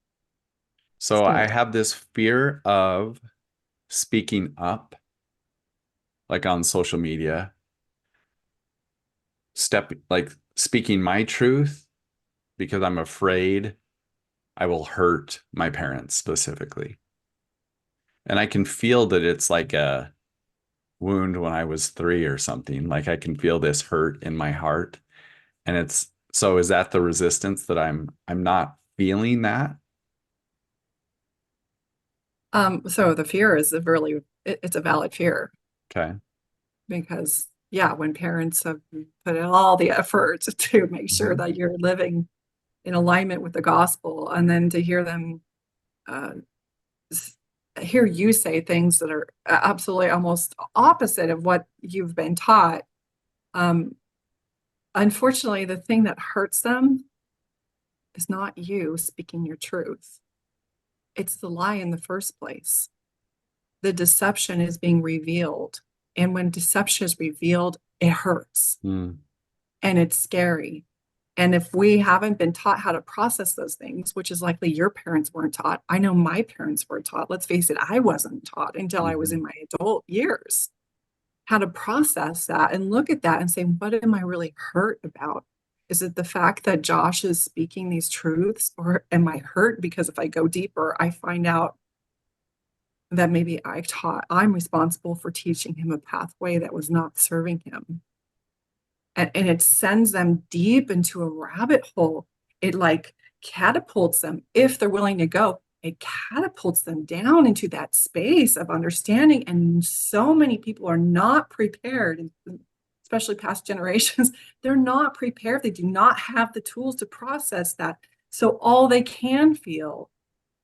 So Let's do I it. have this fear of speaking up, like on social media, speaking my truth because I'm afraid I will hurt my parents specifically. And I can feel that it's like a wound when I was 3 or something. Like I can feel this hurt in my heart. And so is that the resistance that I'm not feeling that? So the fear is it's a valid fear, Okay. because yeah, when parents have put in all the effort to make sure that you're living in alignment with the gospel, and then to hear them uh, hear you say things that are absolutely almost opposite of what you've been taught. Um, Unfortunately, the thing that hurts them is not you speaking your truth. It's the lie in the first place. The deception is being revealed. And when deception is revealed, it hurts Mm. and it's scary. And if we haven't been taught how to process those things, which is likely your parents weren't taught, I know my parents were taught. Let's face it, I wasn't taught until I was in my adult years how to process that and look at that and say, what am I really hurt about? Is it the fact that Josh is speaking these truths, or am I hurt because if I go deeper, I find out that maybe I'm responsible for teaching him a pathway that was not serving him? And it sends them deep into a rabbit hole. It like catapults them, if they're willing to go, it catapults them down into that space of understanding. And so many people are not prepared, especially past generations, they're not prepared. They do not have the tools to process that. So all they can feel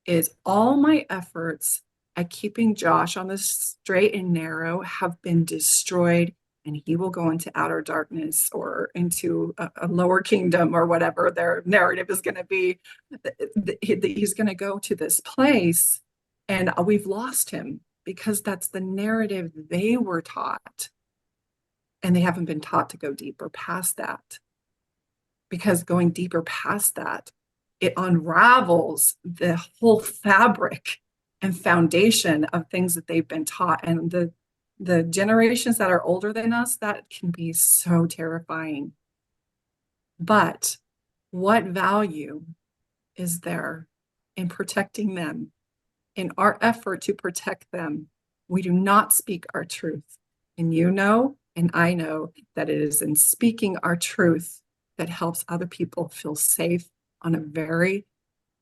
is all my efforts at keeping Josh on the straight and narrow have been destroyed, and he will go into outer darkness or into a lower kingdom, or whatever their narrative is going to be. He's going to go to this place, and we've lost him because that's the narrative they were taught, and they haven't been taught to go deeper past that. Because going deeper past that, it unravels the whole fabric and foundation of things that they've been taught. And the generations that are older than us, that can be so terrifying. But what value is there in protecting them? In our effort to protect them, we do not speak our truth. And you know, and I know that it is in speaking our truth that helps other people feel safe on a very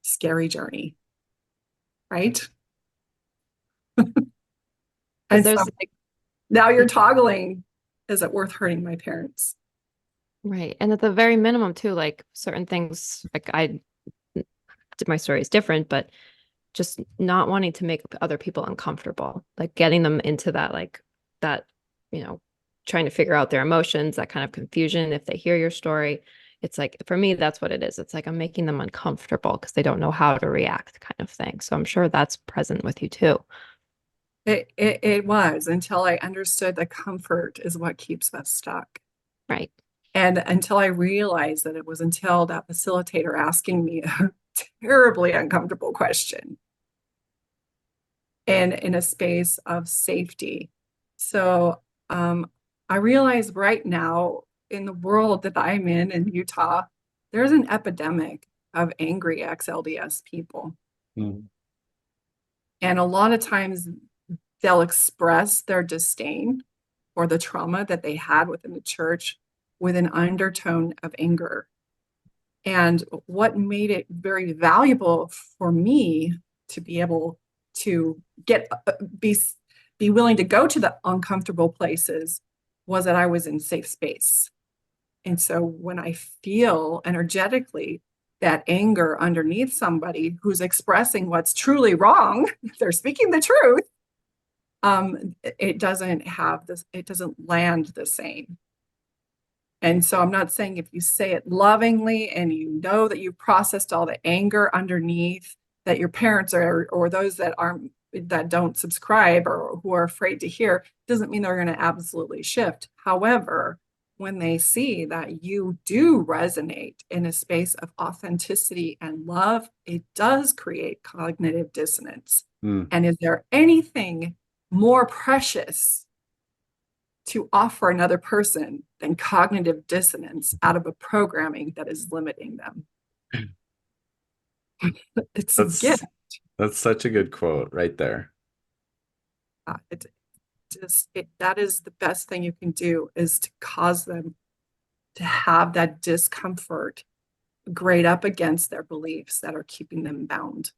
scary journey. Right? And so now you're toggling, is it worth hurting my parents? Right. And at the very minimum too, like certain things, like my story is different, but just not wanting to make other people uncomfortable, like getting them into that, like that, trying to figure out their emotions, that kind of confusion. If they hear your story, it's like, for me, that's what it is. It's like, I'm making them uncomfortable because they don't know how to react, kind of thing. So I'm sure that's present with you too. It was, until I understood that comfort is what keeps us stuck. Right. And until I realized that it was until that facilitator asking me a terribly uncomfortable question, and in a space of safety. So I realize right now, in the world that I'm in Utah, there's an epidemic of angry ex-LDS people. Mm. And a lot of times they'll express their disdain or the trauma that they had within the church with an undertone of anger. And what made it very valuable for me to be able to be willing to go to the uncomfortable places was that I was in safe space. And so when I feel energetically that anger underneath somebody who's expressing what's truly wrong, they're speaking the truth, it doesn't land the same. And so I'm not saying if you say it lovingly and you know that you've processed all the anger underneath, that your parents are, or those that don't subscribe or who are afraid to hear, doesn't mean they're going to absolutely shift. However, when they see that you do resonate in a space of authenticity and love, it does create cognitive dissonance. And is there anything more precious to offer another person than cognitive dissonance out of a programming that is limiting them? It's a gift. That's such a good quote right there. That is the best thing you can do, is to cause them to have that discomfort grade up against their beliefs that are keeping them bound.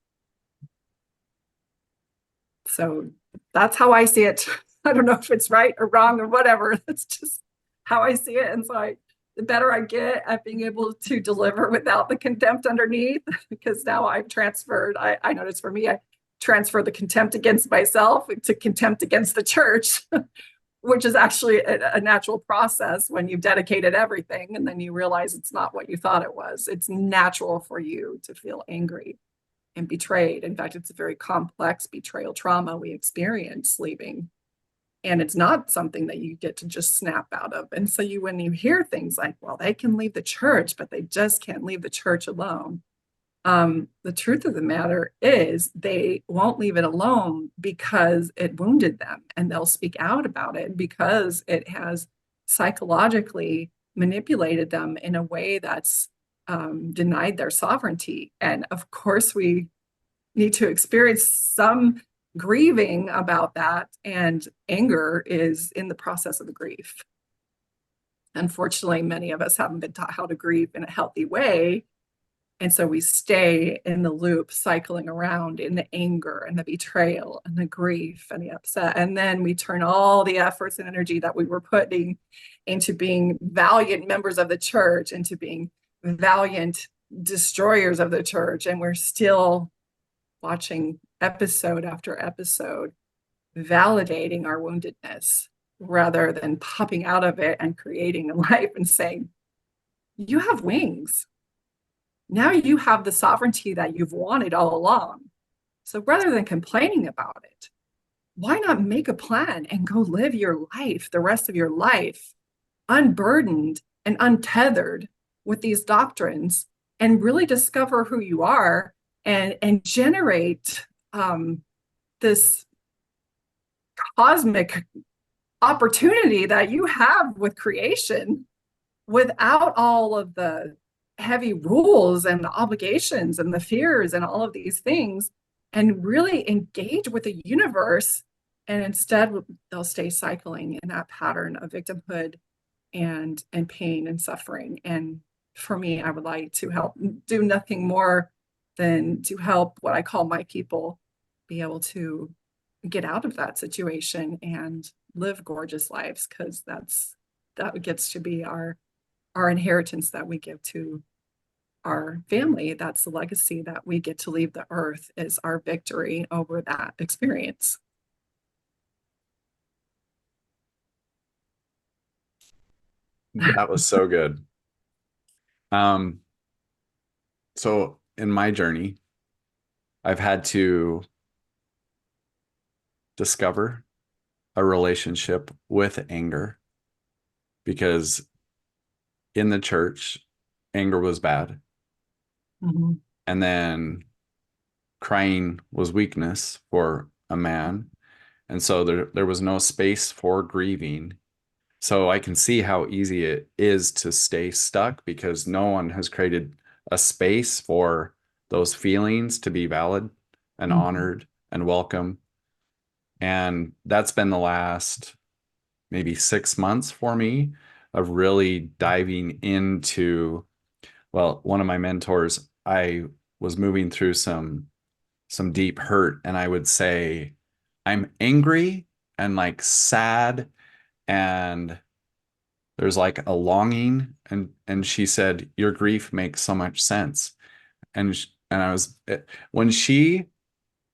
So that's how I see it. I don't know if it's right or wrong or whatever. That's just how I see it. And so the better I get at being able to deliver without the contempt underneath, because now I've transferred, I noticed for me, I transfer the contempt against myself to contempt against the church, which is actually a natural process when you've dedicated everything and then you realize it's not what you thought it was. It's natural for you to feel angry and betrayed. In fact, it's a very complex betrayal trauma we experience leaving. And it's not something that you get to just snap out of. And so when you hear things like, well, they can leave the church, but they just can't leave the church alone. The truth of the matter is they won't leave it alone because it wounded them, and they'll speak out about it because it has psychologically manipulated them in a way that's denied their sovereignty. And of course, we need to experience some grieving about that, and anger is in the process of the grief. Unfortunately, many of us haven't been taught how to grieve in a healthy way. And so we stay in the loop, cycling around in the anger and the betrayal and the grief and the upset. And then we turn all the efforts and energy that we were putting into being valiant members of the church, into being valiant destroyers of the church. And we're still watching episode after episode, validating our woundedness rather than popping out of it and creating a life and saying, you have wings. Now you have the sovereignty that you've wanted all along. So rather than complaining about it, why not make a plan and go live your life, the rest of your life, unburdened and untethered with these doctrines, and really discover who you are and generate this cosmic opportunity that you have with creation without all of the heavy rules and the obligations and the fears and all of these things, and really engage with the universe. And instead they'll stay cycling in that pattern of victimhood and pain and suffering. And for me, I would like to help do nothing more than to help what I call my people be able to get out of that situation and live gorgeous lives, because that gets to be our inheritance that we give to our family. That's the legacy that we get to leave the earth, is our victory over that experience. That was so good. So in my journey, I've had to discover a relationship with anger, because in the church, anger was bad. Mm-hmm. And then crying was weakness for a man. And so there was no space for grieving. So I can see how easy it is to stay stuck, because no one has created a space for those feelings to be valid and honored and welcome. And that's been the last maybe 6 months for me of really diving into, well, one of my mentors, I was moving through some deep hurt, and I would say, I'm angry and like sad and there's like a longing, and she said, your grief makes so much sense. And I was when she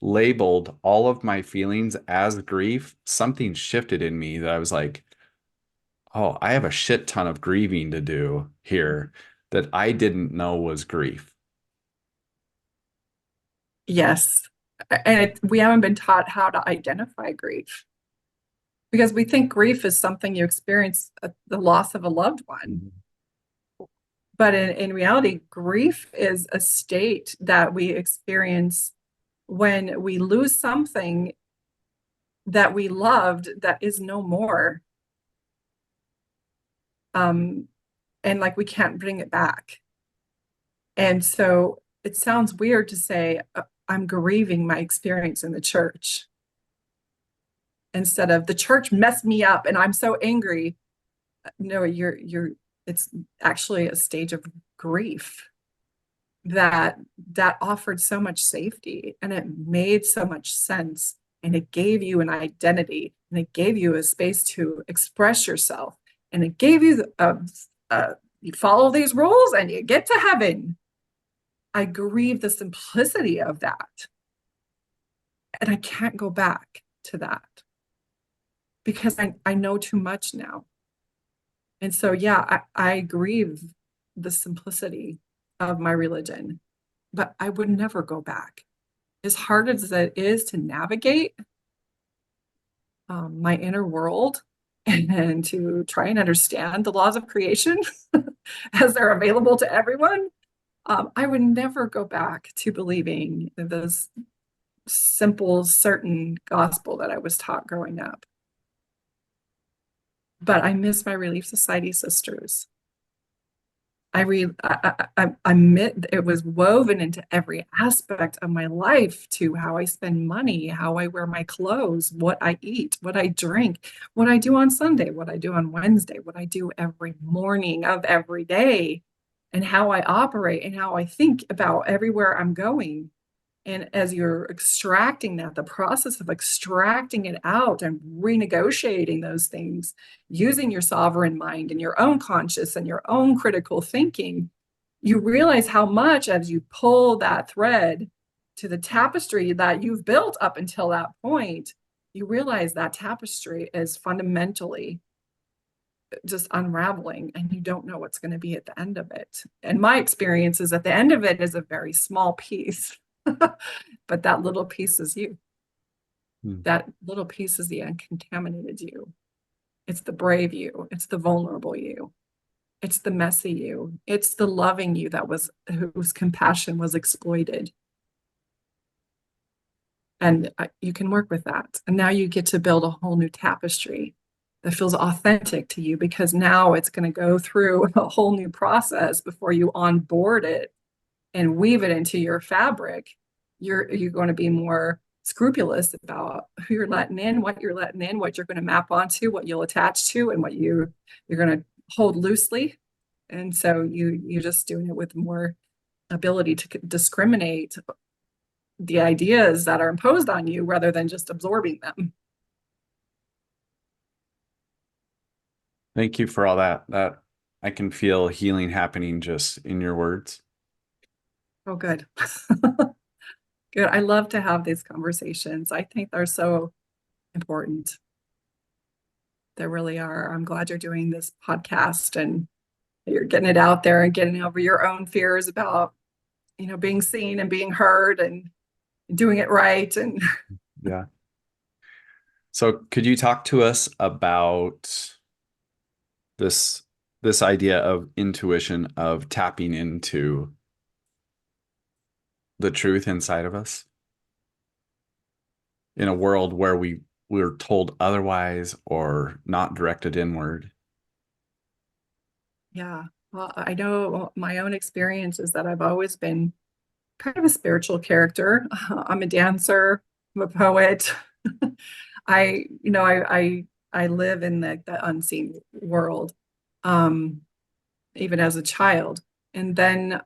labeled all of my feelings as grief, something shifted in me that I was like, oh, I have a shit ton of grieving to do here that I didn't know was grief. Yes. We haven't been taught how to identify grief because we think grief is something you experience at the loss of a loved one. Mhm. But in reality, grief is a state that we experience when we lose something that we loved that is no more. And like we can't bring it back. And so it sounds weird to say, I'm grieving my experience in the church instead of the church messed me up and I'm so angry. No, it's actually a stage of grief that offered so much safety and it made so much sense and it gave you an identity and it gave you a space to express yourself and it gave you you follow these rules and you get to heaven. I grieve the simplicity of that and I can't go back to that because I know too much now. And so yeah, I grieve the simplicity of my religion, but I would never go back. As hard as it is to navigate my inner world and to try and understand the laws of creation as they're available to everyone, I would never go back to believing this simple, certain gospel that I was taught growing up. But I miss my Relief Society sisters. It was woven into every aspect of my life, to how I spend money, how I wear my clothes, what I eat, what I drink, what I do on Sunday, what I do on Wednesday, what I do every morning of every day, and how I operate and how I think about everywhere I'm going. And as you're extracting that, the process of extracting it out and renegotiating those things, using your sovereign mind and your own conscious and your own critical thinking, you realize how much, as you pull that thread to the tapestry that you've built up until that point, you realize that tapestry is fundamentally just unraveling and you don't know what's going to be at the end of it. And my experience is at the end of it is a very small piece. But that little piece is you. That little piece is the uncontaminated you. It's the brave you. It's the vulnerable you. It's the messy you. It's the loving you whose compassion was exploited. And you can work with that. And now you get to build a whole new tapestry that feels authentic to you, because now it's going to go through a whole new process before you onboard it and weave it into your fabric. You're going to be more scrupulous about who you're letting in, what you're letting in, what you're going to map onto, what you'll attach to, and what you're going to hold loosely. And so you're just doing it with more ability to discriminate the ideas that are imposed on you rather than just absorbing them. Thank you for all that. That I can feel healing happening just in your words. Oh, good. Good. I love to have these conversations. I think they're so important. They really are. I'm glad you're doing this podcast and you're getting it out there and getting over your own fears about, being seen and being heard and doing it right. And Yeah. So could you talk to us about this idea of intuition, of tapping into the truth inside of us in a world where we're told otherwise or not directed inward? yeah, well, I know my own experience is that I've always been kind of a spiritual character. I'm a dancer, I'm a poet. I live in the unseen world, even as a child. And then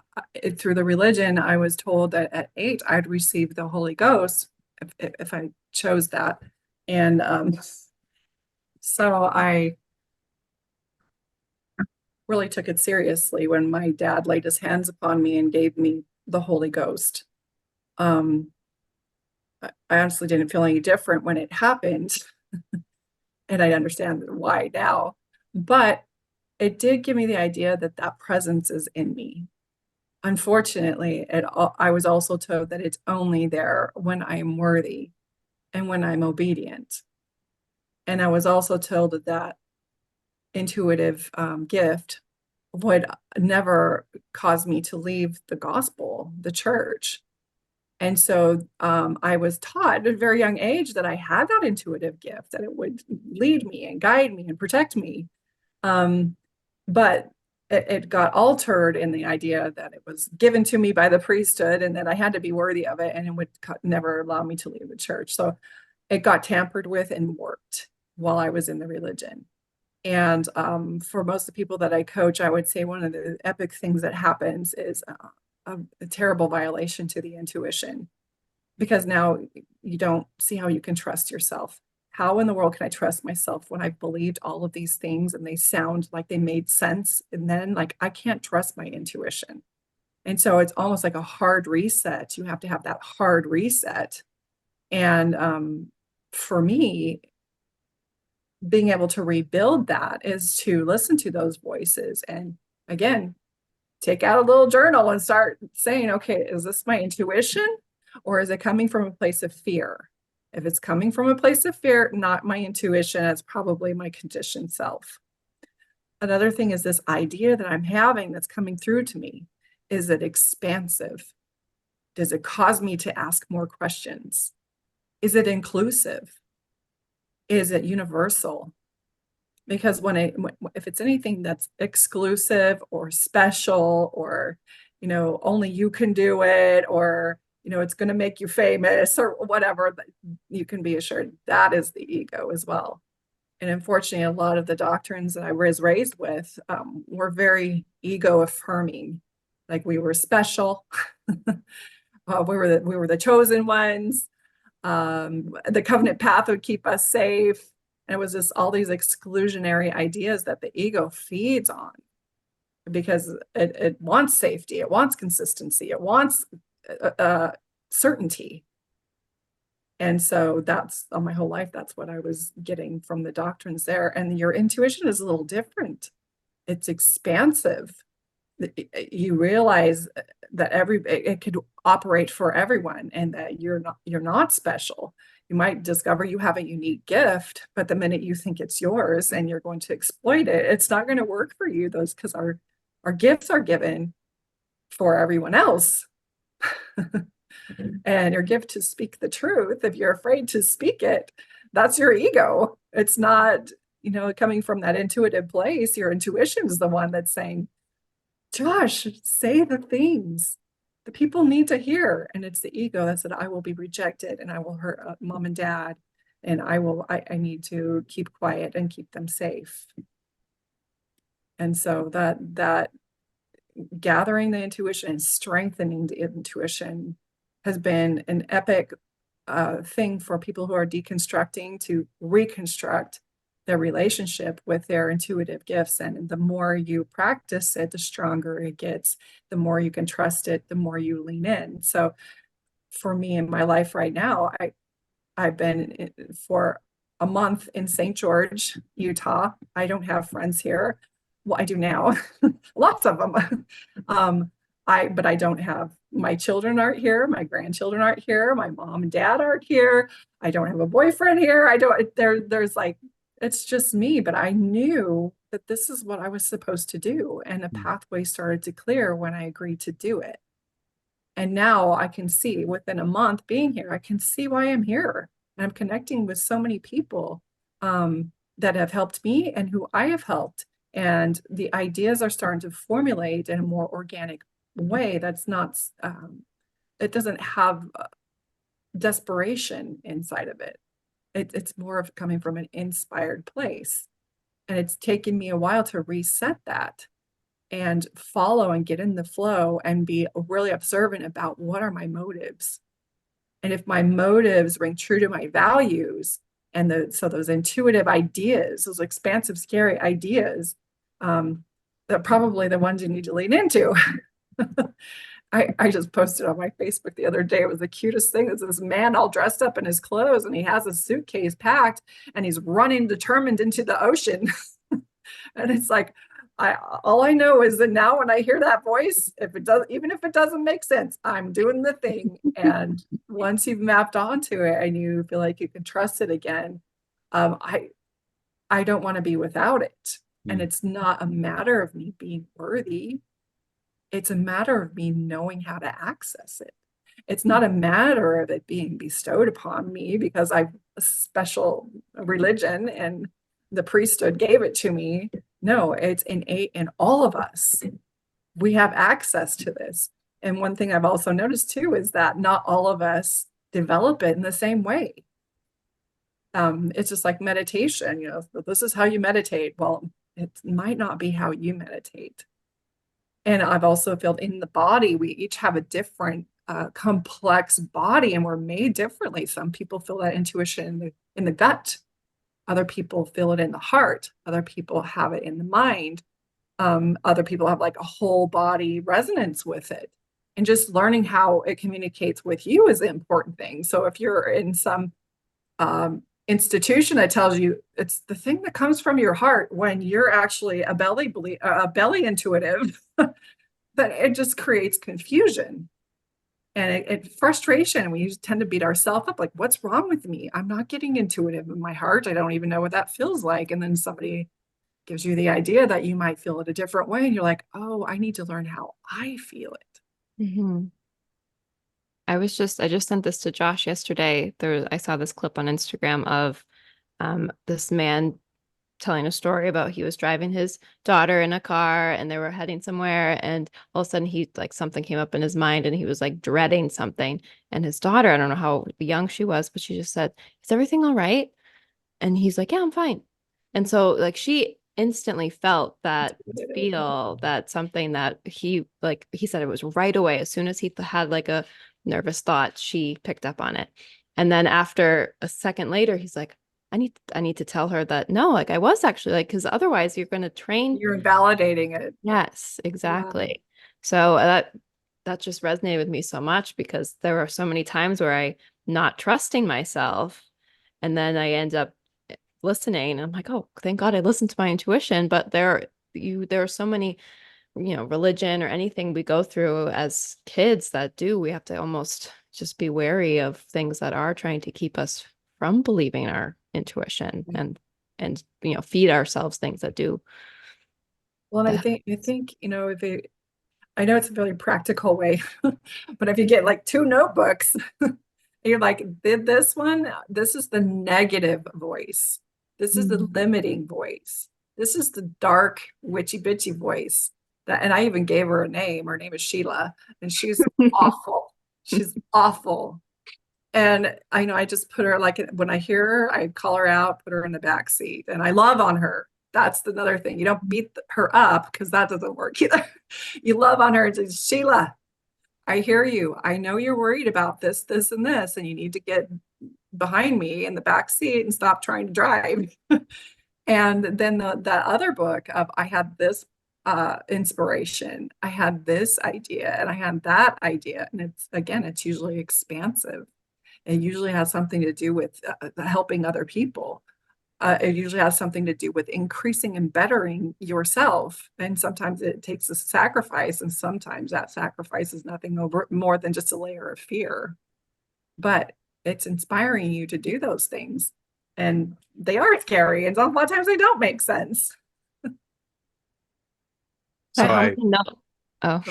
through the religion, I was told that at 8, I'd receive the Holy Ghost if I chose that. And so really took it seriously when my dad laid his hands upon me and gave me the Holy Ghost. Um, I honestly didn't feel any different when it happened, and I understand why now. But it did give me the idea that that presence is in me. Unfortunately, I was also told that it's only there when I am worthy and when I'm obedient. And I was also told that that intuitive gift would never cause me to leave the gospel, the church. And so I was taught at a very young age that I had that intuitive gift, that it would lead me and guide me and protect me. Um, but it got altered in the idea that it was given to me by the priesthood and that I had to be worthy of it, and it would never allow me to leave the church. So it got tampered with and warped while I was in the religion. And for most of the people that I coach, I would say one of the epic things that happens is a terrible violation to the intuition, because now you don't see how you can trust yourself. How in the world can I trust myself when I've believed all of these things and they sound like they made sense? And then, like, I can't trust my intuition. And so it's almost like a hard reset. You have to have that hard reset. And for me, being able to rebuild that is to listen to those voices and, again, take out a little journal and start saying, okay, is this my intuition or is it coming from a place of fear? If it's coming from a place of fear, not my intuition, it's probably my conditioned self. Another thing is this idea that I'm having that's coming through to me. Is it expansive? Does it cause me to ask more questions? Is it inclusive? Is it universal? Because if it's anything that's exclusive or special, or, only you can do it, or, it's going to make you famous or whatever, you can be assured that is the ego as well. And unfortunately, a lot of the doctrines that I was raised with were very ego affirming, like we were special. We were the chosen ones. The covenant path would keep us safe. And it was just all these exclusionary ideas that the ego feeds on, because it wants safety, it wants consistency, it wants certainty. And so that's my whole life. That's what I was getting from the doctrines there. And your intuition is a little different. It's expansive. You realize that it could operate for everyone, and that you're not special. You might discover you have a unique gift, but the minute you think it's yours and you're going to exploit it, it's not going to work for you. Because our gifts are given for everyone else. And your gift to speak the truth, if you're afraid to speak it, that's your ego. It's not, coming from that intuitive place. Your intuition is the one that's saying, Josh, say the things the people need to hear. And it's the ego that said, I will be rejected and I will hurt mom and dad. And I need to keep quiet and keep them safe. And so that gathering the intuition and strengthening the intuition has been an epic thing for people who are deconstructing to reconstruct their relationship with their intuitive gifts. And the more you practice it, the stronger it gets, the more you can trust it, the more you lean in. So for me in my life right now, I've been for a month in St. George, Utah. I don't have friends here. Well, I do now, lots of them. But I don't have, my children aren't here. My grandchildren aren't here. My mom and dad aren't here. I don't have a boyfriend here. There's like, it's just me. But I knew that this is what I was supposed to do. And a pathway started to clear when I agreed to do it. And now I can see, within a month being here, I can see why I'm here. And I'm connecting with so many people that have helped me and who I have helped. And the ideas are starting to formulate in a more organic way that's not, it doesn't have desperation inside of it. It's more of coming from an inspired place. And it's taken me a while to reset that and follow and get in the flow and be really observant about what are my motives. And if my motives ring true to my values, and so those intuitive ideas, those expansive, scary ideas, probably the ones you need to lean into. I just posted on my Facebook the other day. It was the cutest thing. It's this man all dressed up in his clothes and he has a suitcase packed and he's running determined into the ocean. And it's like, all I know is that now when I hear that voice, if it does, even if it doesn't make sense, I'm doing the thing. And once you've mapped onto it and you feel like you can trust it again, I don't want to be without it. And it's not a matter of me being worthy. It's a matter of me knowing how to access it. It's not a matter of it being bestowed upon me because I've a special religion and the priesthood gave it to me. No, it's innate in all of us. We have access to this. And one thing I've also noticed too is that not all of us develop it in the same way. It's just like meditation, this is how you meditate. Well, it might not be how you meditate. And I've also felt in the body, we each have a different complex body and we're made differently. Some people feel that intuition in the gut. Other people feel it in the heart. Other people have it in the mind. Other people have like a whole body resonance with it. And just learning how it communicates with you is the important thing. So if you're in some institution that tells you it's the thing that comes from your heart when you're actually a belly intuitive, then it just creates confusion and it frustration. We tend to beat ourselves up like, what's wrong with me? I'm not getting intuitive in my heart. I don't even know what that feels like. And then somebody gives you the idea that you might feel it a different way. And you're like, oh, I need to learn how I feel it. Mm-hmm. I just sent this to Josh yesterday. I saw this clip on Instagram of this man telling a story about he was driving his daughter in a car and they were heading somewhere, and all of a sudden he like something came up in his mind and he was like dreading something. And his daughter, I don't know how young she was, but she just said, "Is everything all right?" And he's like, "Yeah, I'm fine." And so like she instantly felt that feel that something that he said it was right away. As soon as he had like a nervous thought, she picked up on it. And then after a second later, he's like, I need to tell her that no, like I was actually like, because otherwise you're going to train. You're invalidating it. Yes, exactly. Yeah. So that just resonated with me so much because there were so many times where I not trusting myself, and then I end up listening and I'm like, oh, thank God I listened to my intuition. But there are so many, religion or anything we go through as kids we have to almost just be wary of things that are trying to keep us from believing our intuition and feed ourselves things that do. Well, and I think I know it's a very practical way, but if you get like 2 notebooks, you're like, this one, this is the negative voice. This is the limiting voice. This is the dark, witchy bitchy voice. And I even gave her a name. Her name is Sheila, and she's awful. She's awful. And I just put her like when I hear her, I call her out, put her in the back seat, and I love on her. That's another thing. You don't beat her up because that doesn't work either. You love on her and say, Sheila, I hear you. I know you're worried about this, this, and this, and you need to get behind me in the back seat and stop trying to drive. And then that other book of I had this inspiration, I had this idea, and I had that idea. And it's usually expansive. It usually has something to do with helping other people. It usually has something to do with increasing and bettering yourself. And sometimes it takes a sacrifice, and sometimes that sacrifice is nothing more than just a layer of fear. But it's inspiring you to do those things. And they are scary, and a lot of times they don't make sense. So Oh,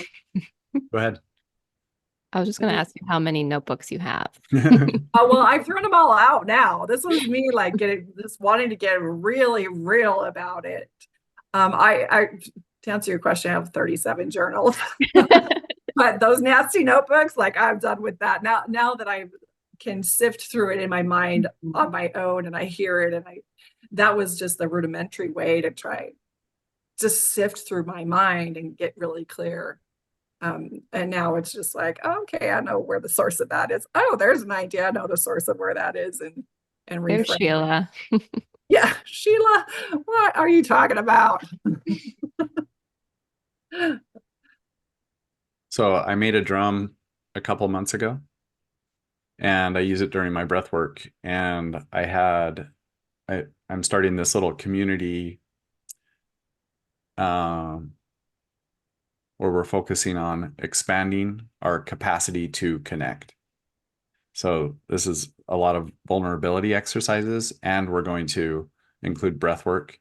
go ahead. I was just going to ask you how many notebooks you have. Oh, well, I've thrown them all out now. This was me like wanting to get really real about it. I to answer your question, I have 37 journals. But those nasty notebooks, like I'm done with that. Now that I can sift through it in my mind on my own and I hear it, and that was just the rudimentary way to try just sift through my mind and get really clear. And now it's just like, okay, I know where the source of that is. Oh, there's an idea. I know the source of where that is, and There's reframe. Sheila. Yeah, Sheila, what are you talking about? So I made a drum a couple months ago, and I use it during my breath work. And I'm starting this little community um, where we're focusing on expanding our capacity to connect. So this is a lot of vulnerability exercises, and we're going to include breath work.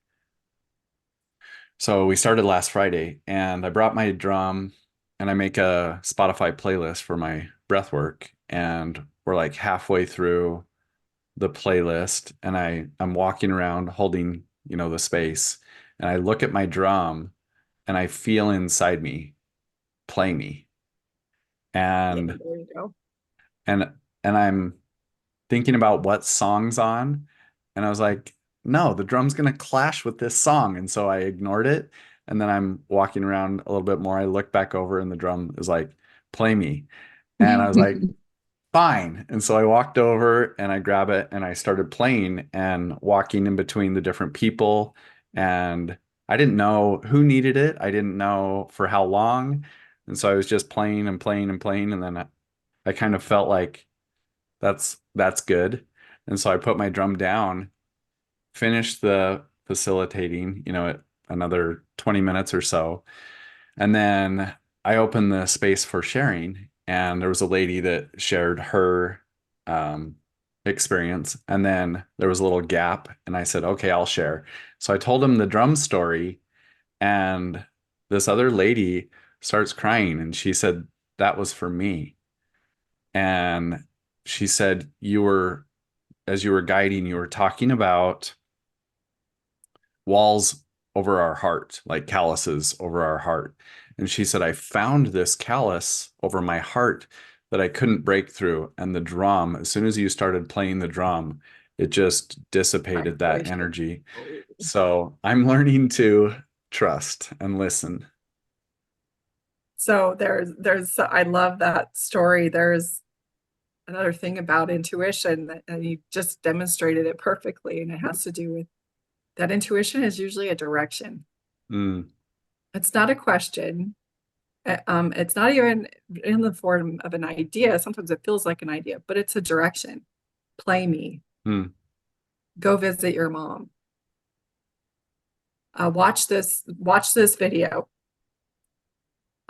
So we started last Friday, and I brought my drum, and I make a Spotify playlist for my breath work, and we're like halfway through the playlist, and I'm walking around holding, the space, and I look at my drum, and I feel inside me, play me. Yeah, And there you go. and and I'm thinking about what song's on, and I was like, no, the drum's gonna clash with this song. And so I ignored it. And then I'm walking around a little bit more. I look back over and the drum is like, play me. And I was like, fine. And so I walked over and I grab it and I started playing and walking in between the different people. And I didn't know who needed it. I didn't know for how long. And so I was just playing and playing and playing. And then I kind of felt like that's good. And so I put my drum down, finished the facilitating, at another 20 minutes or so. And then I opened the space for sharing, and there was a lady that shared her um, experience. And then there was a little gap, and I said, okay, I'll share. So I told him the drum story, and this other lady starts crying, and she said, that was for me. And she said, as you were guiding, you were talking about walls over our heart, like calluses over our heart. And she said, I found this callus over my heart that I couldn't break through. And the drum, as soon as you started playing the drum, it just dissipated that Vibration. energy. Oh. So I'm learning to trust and listen. So I love that story. There's another thing about intuition that, and you just demonstrated it perfectly, and it has to do with that intuition is usually a direction. Mm, It's not a question. It's not even in the form of an idea. Sometimes it feels like an idea, but it's a direction. Play me. mm, Go visit your mom. Watch this video.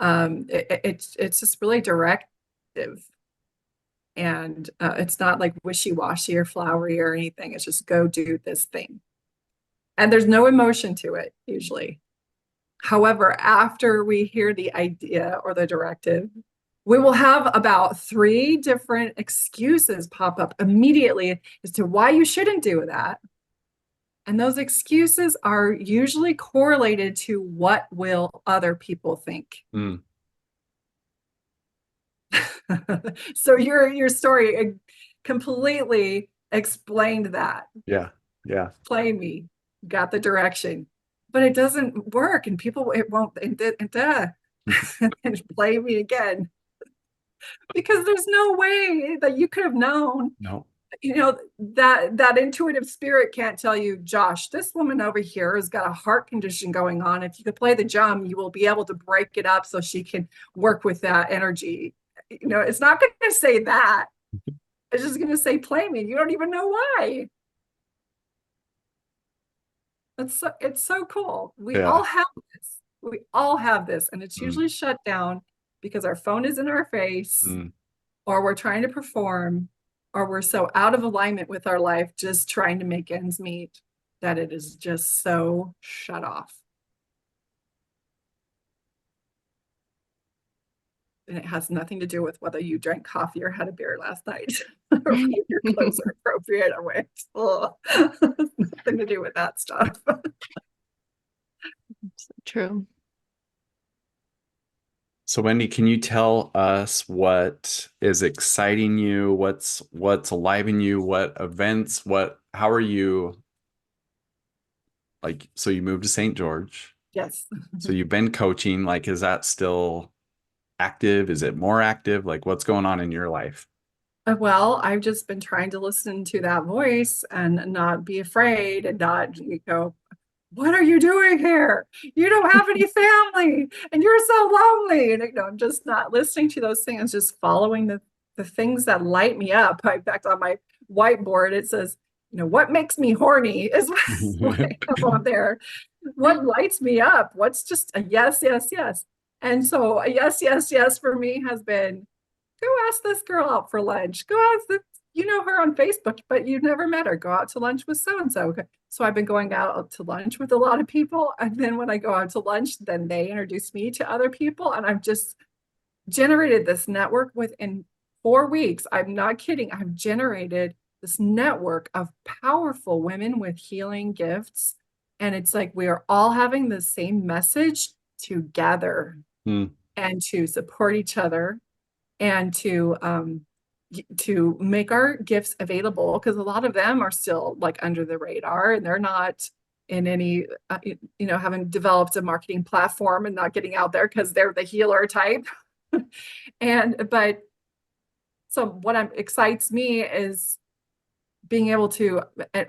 It's just really directive, and it's not like wishy-washy or flowery or anything. It's just go do this thing, and there's no emotion to it usually. However, after we hear the idea or the directive, we will have about 3 different excuses pop up immediately as to why you shouldn't do that. And those excuses are usually correlated to what will other people think. mm. So your story completely explained that. Yeah. Yeah. Play me, got the direction, but it doesn't work, and people it won't and play me again, because there's no way that you could have known. No. That intuitive spirit can't tell you, Josh, this woman over here has got a heart condition going on. If you could play the drum, you will be able to break it up so she can work with that energy. It's not going to say that. It's just going to say, play me. You don't even know why. It's so cool. We Yeah. all have this. We all have this, and it's Mm, usually shut down because our phone is in our face, mm. or we're trying to perform, or we're so out of alignment with our life, just trying to make ends meet, that it is just so shut off. And it has nothing to do with whether you drank coffee or had a beer last night, or whether your clothes are appropriate or what. Nothing to do with that stuff. So true. So Wendy, can you tell us what is exciting you? What's alive in you? What events? How are you like? So you moved to St. George. Yes. So you've been coaching. Like, is that still active? Is it more active? Like, what's going on in your life? Well, I've just been trying to listen to that voice and not be afraid, and not, what are you doing here? You don't have any family and you're so lonely. And I'm just not listening to those things, just following the things that light me up. In fact, on my whiteboard, it says, what makes me horny is what I have on there. What lights me up? What's just a yes, yes, yes. And so a yes, yes, yes for me has been, go ask this girl out for lunch. Go ask this, her on Facebook, but you've never met her. Go out to lunch with so-and-so. Okay. So I've been going out to lunch with a lot of people. And then when I go out to lunch, then they introduce me to other people. And I've just generated this network within 4 weeks. I'm not kidding. I've generated this network of powerful women with healing gifts. And it's like we are all having the same message together and to support each other and to make our gifts available, because a lot of them are still like under the radar and they're not in any haven't developed a marketing platform and not getting out there because they're the healer type. But so what excites me is being able to,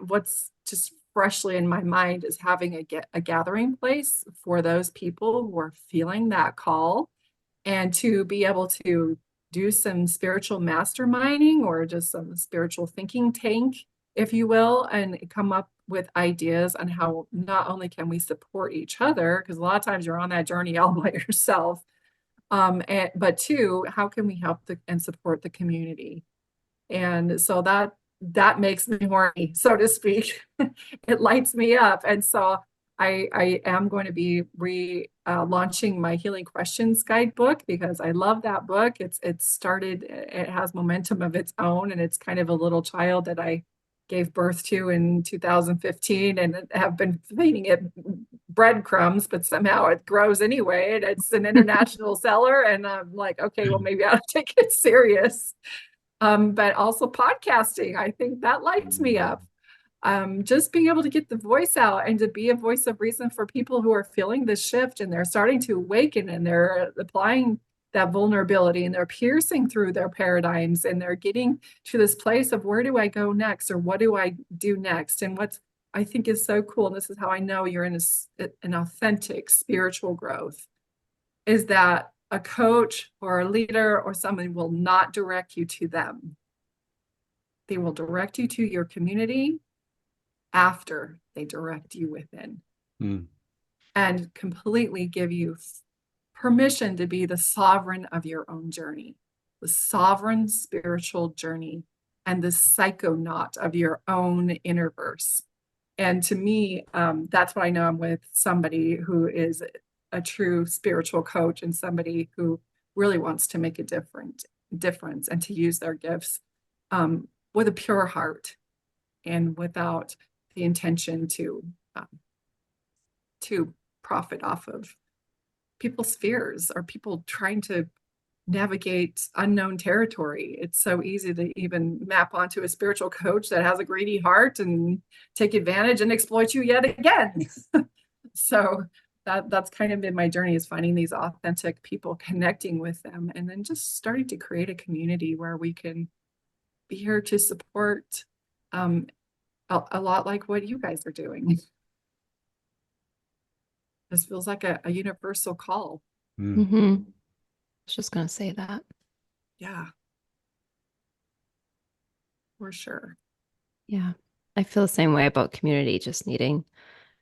what's just freshly in my mind is having a gathering place for those people who are feeling that call, and to be able to do some spiritual masterminding or just some spiritual thinking tank, if you will, and come up with ideas on how not only can we support each other, because a lot of times you're on that journey all by yourself, but two, how can we help and support the community? And so that makes me horny, so to speak. It lights me up. And so I am going to be launching my Healing Questions guidebook, because I love that book. It has momentum of its own, and it's kind of a little child that I gave birth to in 2015 and have been feeding it breadcrumbs, but somehow it grows anyway. And it's an international seller. And I'm like, okay, well, maybe I'll take it serious. But also podcasting, I think that lights me up. Just being able to get the voice out and to be a voice of reason for people who are feeling this shift and they're starting to awaken and they're applying that vulnerability and they're piercing through their paradigms and they're getting to this place of, where do I go next, or what do I do next? And what I think is so cool, and this is how I know you're in an authentic spiritual growth, is that a coach or a leader or somebody will not direct you to them. They will direct you to your community after they direct you within, and completely give you permission to be the sovereign of your own journey, the sovereign spiritual journey, and the psychonaut of your own inner verse. And to me, that's what I know. I'm with somebody who is a true spiritual coach and somebody who really wants to make a difference and to use their gifts with a pure heart and without the intention to profit off of people's fears or people trying to navigate unknown territory. It's so easy to even map onto a spiritual coach that has a greedy heart and take advantage and exploit you yet again. So that's kind of been my journey, is finding these authentic people, connecting with them, and then just starting to create a community where we can be here to support a lot like what you guys are doing. This feels like a universal call. I was just going to say that. Yeah, for sure. Yeah. I feel the same way about community, just needing,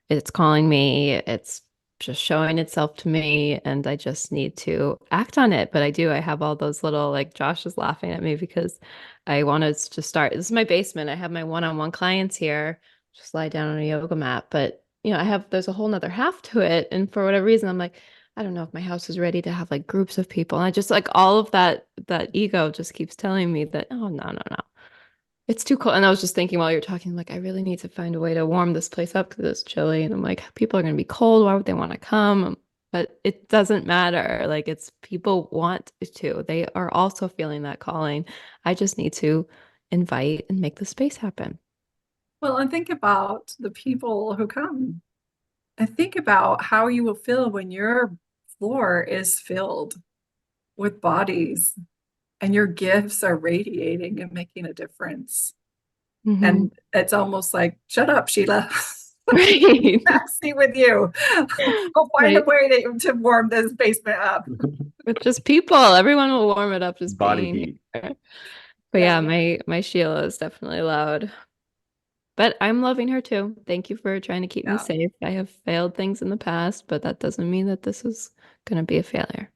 it's calling me, it's just showing itself to me, and I just need to act on it. But I have all those little, like, Josh is laughing at me because I wanted to start. This is my basement. I have my one-on-one clients here, just lie down on a yoga mat. But, there's a whole nother half to it. And for whatever reason, I'm like, I don't know if my house is ready to have like groups of people. And I just, like, all of that ego just keeps telling me that, oh, no, no, no. It's too cold. And I was just thinking while you're talking, like, I really need to find a way to warm this place up because it's chilly. And I'm like, people are going to be cold. Why would they want to come? But it doesn't matter. Like, it's people want to. They are also feeling that calling. I just need to invite and make the space happen. Well, and think about the people who come, and think about how you will feel when your floor is filled with bodies and your gifts are radiating and making a difference. Mm-hmm. And it's almost like, shut up, Sheila. Right. Messy with you. I'll find a Right. way to warm this basement up. With just people. Everyone will warm it up just Body being heat. here. But Yeah. yeah, my Sheila is definitely loud. But I'm loving her too. Thank you for trying to keep me Yeah. safe. I have failed things in the past, but that doesn't mean that this is going to be a failure.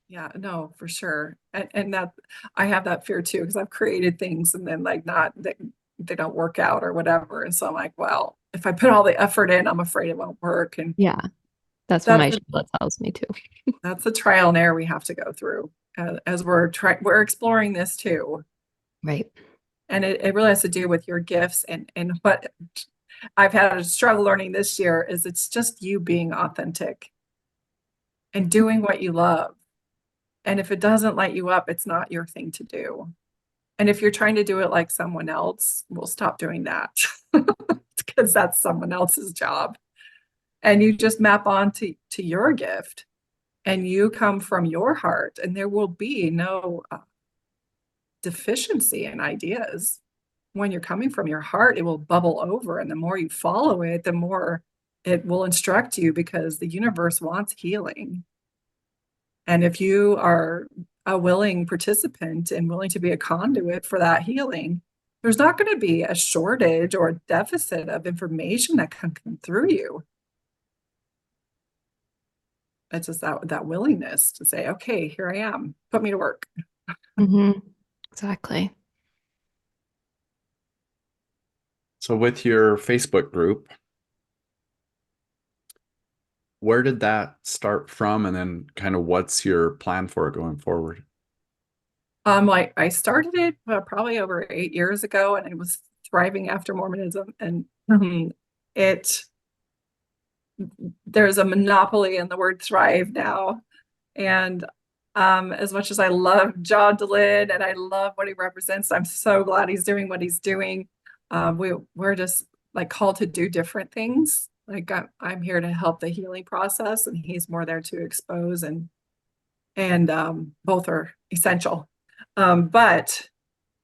Yeah, no, for sure. And that I have that fear too, because I've created things and then like not they don't work out or whatever. And so I'm like, well, if I put all the effort in, I'm afraid it won't work. And Yeah, that's what that's my Sheila tells me too. that's the trial and error we have to go through as we're exploring this too. Right. And it really has to do with your gifts and what I've had a struggle learning this year is it's just you being authentic and doing what you love. And if it doesn't light you up, it's not your thing to do. And if you're trying to do it like someone else, we'll stop doing that because that's someone else's job. And you just map on to your gift and you come from your heart, and there will be no deficiency in ideas. When you're coming from your heart, it will bubble over. And the more you follow it, the more it will instruct you because the universe wants healing. And if you are a willing participant and willing to be a conduit for that healing, there's not going to be a shortage or a deficit of information that can come through you. It's just that willingness to say, okay, here I am, put me to work. Exactly. So with your Facebook group, where did that start from? And then kind of what's your plan for it going forward? Like I started it probably over 8 years ago, and it was thriving after Mormonism, and it there's a monopoly in the word thrive now. And as much as I love John DeLynn and I love what he represents, I'm so glad he's doing what he's doing. We're just like called to do different things. Like I'm here to help the healing process, and he's more there to expose, and both are essential. But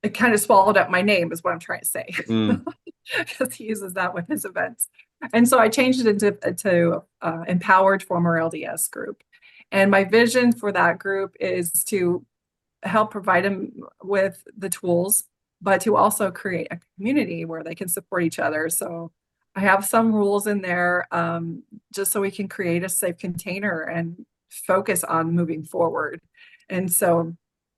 it kind of swallowed up my name, is what I'm trying to say, because he uses that with his events. And so I changed it into Empowered Former LDS Group. And my vision for that group is to help provide them with the tools, but to also create a community where they can support each other. So I have some rules in there just so we can create a safe container and focus on moving forward. And so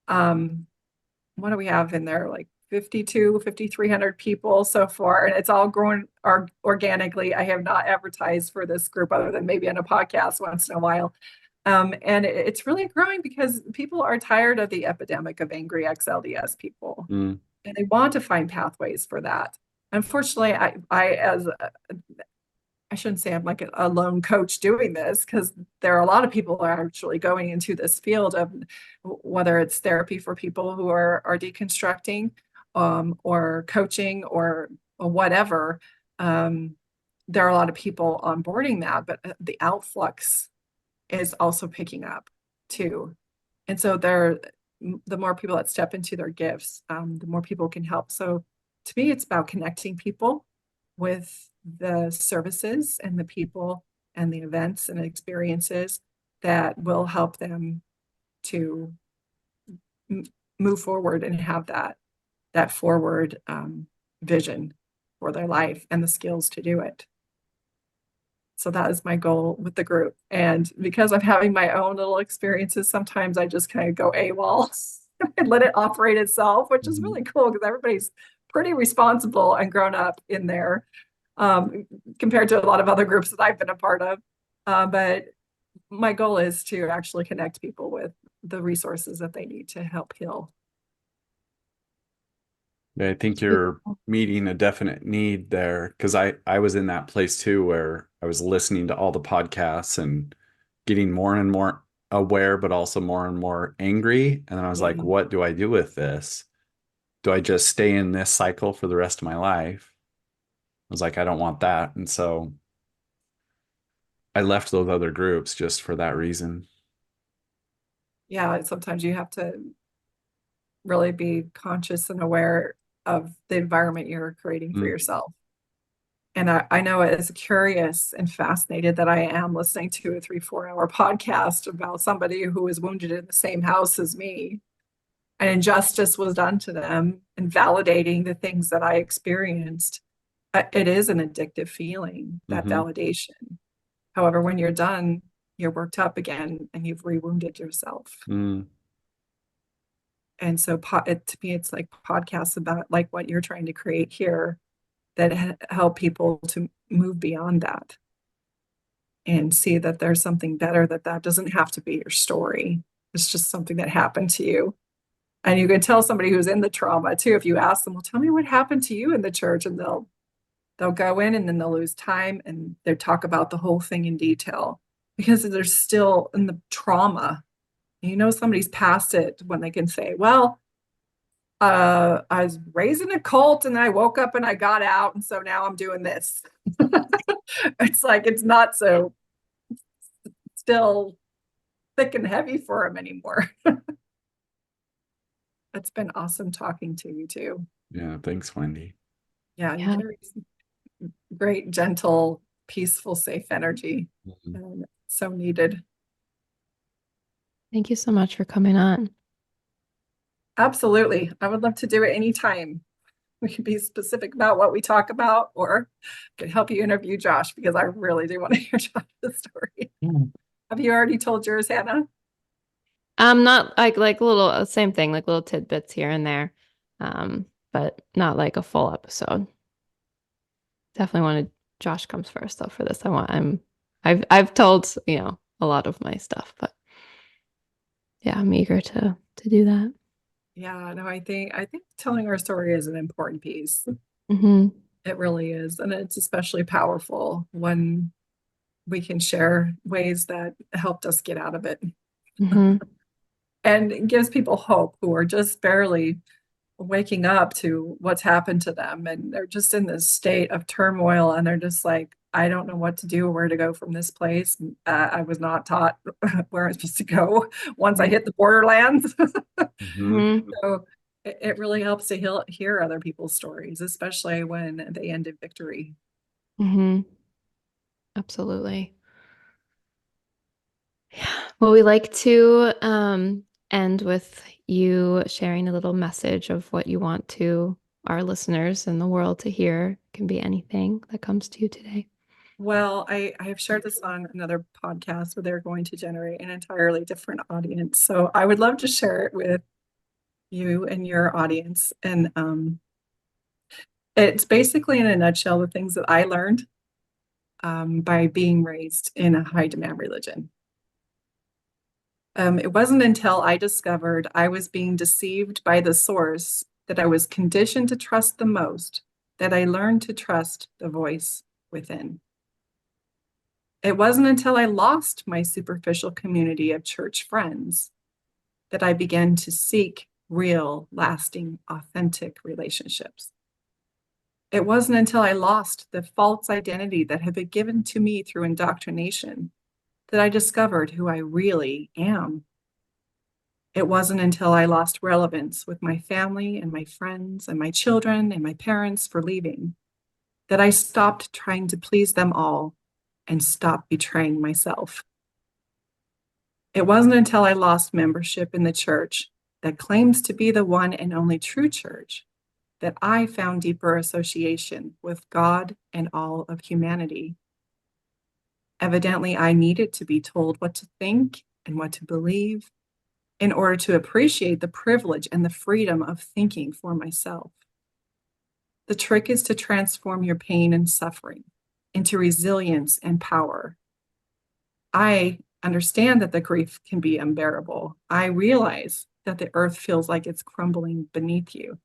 what do we have in there? Like 5,300 people so far, and it's all growing organically. I have not advertised for this group other than maybe on a podcast once in a while. And it's really growing because people are tired of the epidemic of angry ex-LDS people, and they want to find pathways for that. Unfortunately, I shouldn't say I'm like a lone coach doing this, because there are a lot of people who are actually going into this field of whether it's therapy for people who are deconstructing, or coaching or whatever. There are a lot of people onboarding that, but the outflux is also picking up too. And so the more people that step into their gifts, the more people can help. So to me, it's about connecting people with the services and the people and the events and experiences that will help them to move forward and have that forward vision for their life and the skills to do it. So that is my goal with the group. And because I'm having my own little experiences, sometimes I just kind of go AWOL and let it operate itself, which is really cool because everybody's pretty responsible and grown up in there, compared to a lot of other groups that I've been a part of. But my goal is to actually connect people with the resources that they need to help heal. Yeah, I think you're meeting a definite need there, because I was in that place too, where I was listening to all the podcasts and getting more and more aware, but also more and more angry. And then I was like, what do I do with this? Do I just stay in this cycle for the rest of my life? I was like, I don't want that. And so I left those other groups just for that reason. Yeah, sometimes you have to really be conscious and aware of the environment you're creating for yourself. And I know as curious and fascinated that I am listening to a 3-4 hour podcast about somebody who was wounded in the same house as me, and injustice was done to them, and validating the things that I experienced. It is an addictive feeling, that Mm-hmm. validation. However, when you're done, you're worked up again and you've rewounded yourself. Mm. And so to me, it's like podcasts about like what you're trying to create here that help people to move beyond that and see that there's something better, that doesn't have to be your story. It's just something that happened to you. And you can tell somebody who's in the trauma too, if you ask them, well, tell me what happened to you in the church, and they'll go in and then they'll lose time and they talk about the whole thing in detail because they're still in the trauma. Somebody's past it when they can say, well, I was raised in a cult and I woke up and I got out, and so now I'm doing this. It's like it's not so still thick and heavy for them anymore. It's been awesome talking to you too. Yeah, thanks, Wendi. Yeah, you Yeah. carry great, gentle, peaceful, safe energy. Mhm. And so needed. Thank you so much for coming on. Absolutely. I would love to do it anytime. We can be specific about what we talk about, or I could help you interview Josh because I really do want to hear Josh's story. Have you already told yours, Hannah? Not like little same thing, like little tidbits here and there. But not like a full episode. Definitely wanted Josh comes first though for this. I've told, a lot of my stuff, but yeah, I'm eager to do that. Yeah, no, I think telling our story is an important piece. Hmm. It really is. And it's especially powerful when we can share ways that helped us get out of it. Hmm. And it gives people hope who are just barely waking up to what's happened to them. And they're just in this state of turmoil. And they're just like, I don't know what to do or where to go from this place. I was not taught where I'm supposed to go once I hit the borderlands. Mhm. So it really helps to hear other people's stories, especially when they end in victory. Hmm. Absolutely. Yeah. Well, we like to end with you sharing a little message of what you want to our listeners and the world to hear. It can be anything that comes to you today. Well, I have shared this on another podcast where they're going to generate an entirely different audience. So I would love to share it with you and your audience. And it's basically, in a nutshell, the things that I learned by being raised in a high demand religion. It wasn't until I discovered I was being deceived by the source that I was conditioned to trust the most that I learned to trust the voice within. It wasn't until I lost my superficial community of church friends that I began to seek real, lasting, authentic relationships. It wasn't until I lost the false identity that had been given to me through indoctrination that I discovered who I really am. It wasn't until I lost relevance with my family and my friends and my children and my parents for leaving that I stopped trying to please them all and stopped betraying myself. It wasn't until I lost membership in the church that claims to be the one and only true church that I found deeper association with God and all of humanity. Evidently, I needed to be told what to think and what to believe in order to appreciate the privilege and the freedom of thinking for myself. The trick is to transform your pain and suffering into resilience and power. I understand that the grief can be unbearable. I realize that the earth feels like it's crumbling beneath you.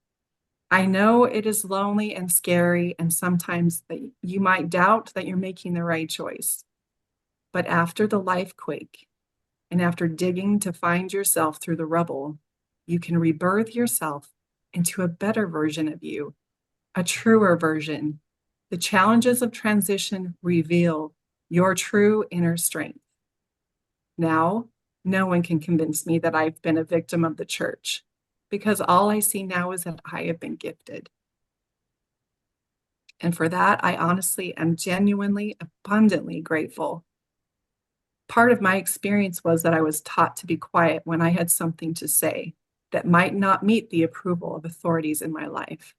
I know it is lonely and scary, and sometimes that you might doubt that you're making the right choice. But after the life quake, and after digging to find yourself through the rubble, you can rebirth yourself into a better version of you, a truer version. The challenges of transition reveal your true inner strength. Now, no one can convince me that I've been a victim of the church, because all I see now is that I have been gifted. And for that, I honestly am genuinely, abundantly grateful. Part of my experience was that I was taught to be quiet when I had something to say that might not meet the approval of authorities in my life.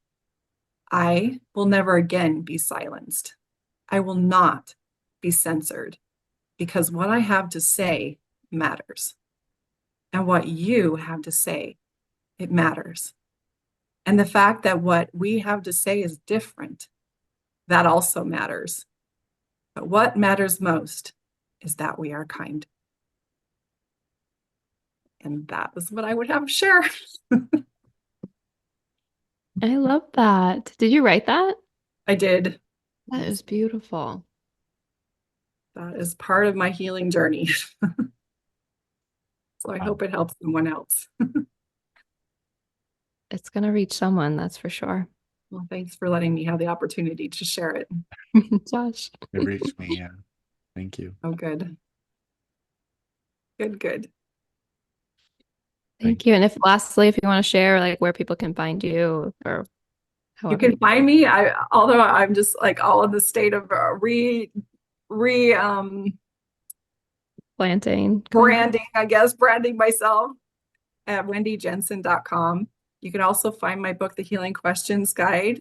I will never again be silenced. I will not be censored, because what I have to say matters. And what you have to say, it matters. And the fact that what we have to say is different, that also matters. But what matters most is that we are kind. And that is what I would have to share. I love that. Did you write that? I did. That is beautiful. That is part of my healing journey. So I hope it helps someone else. It's going to reach someone, that's for sure. Well, thanks for letting me have the opportunity to share it. Josh. It reached me. Yeah. Thank you. Oh, good. Good. Thank you. And lastly, if you want to share like where people can find you or You however. can find me. Although I'm just like all in the state of Planting. branding myself at wendyjensen.com. You can also find my book, The Healing Questions Guide.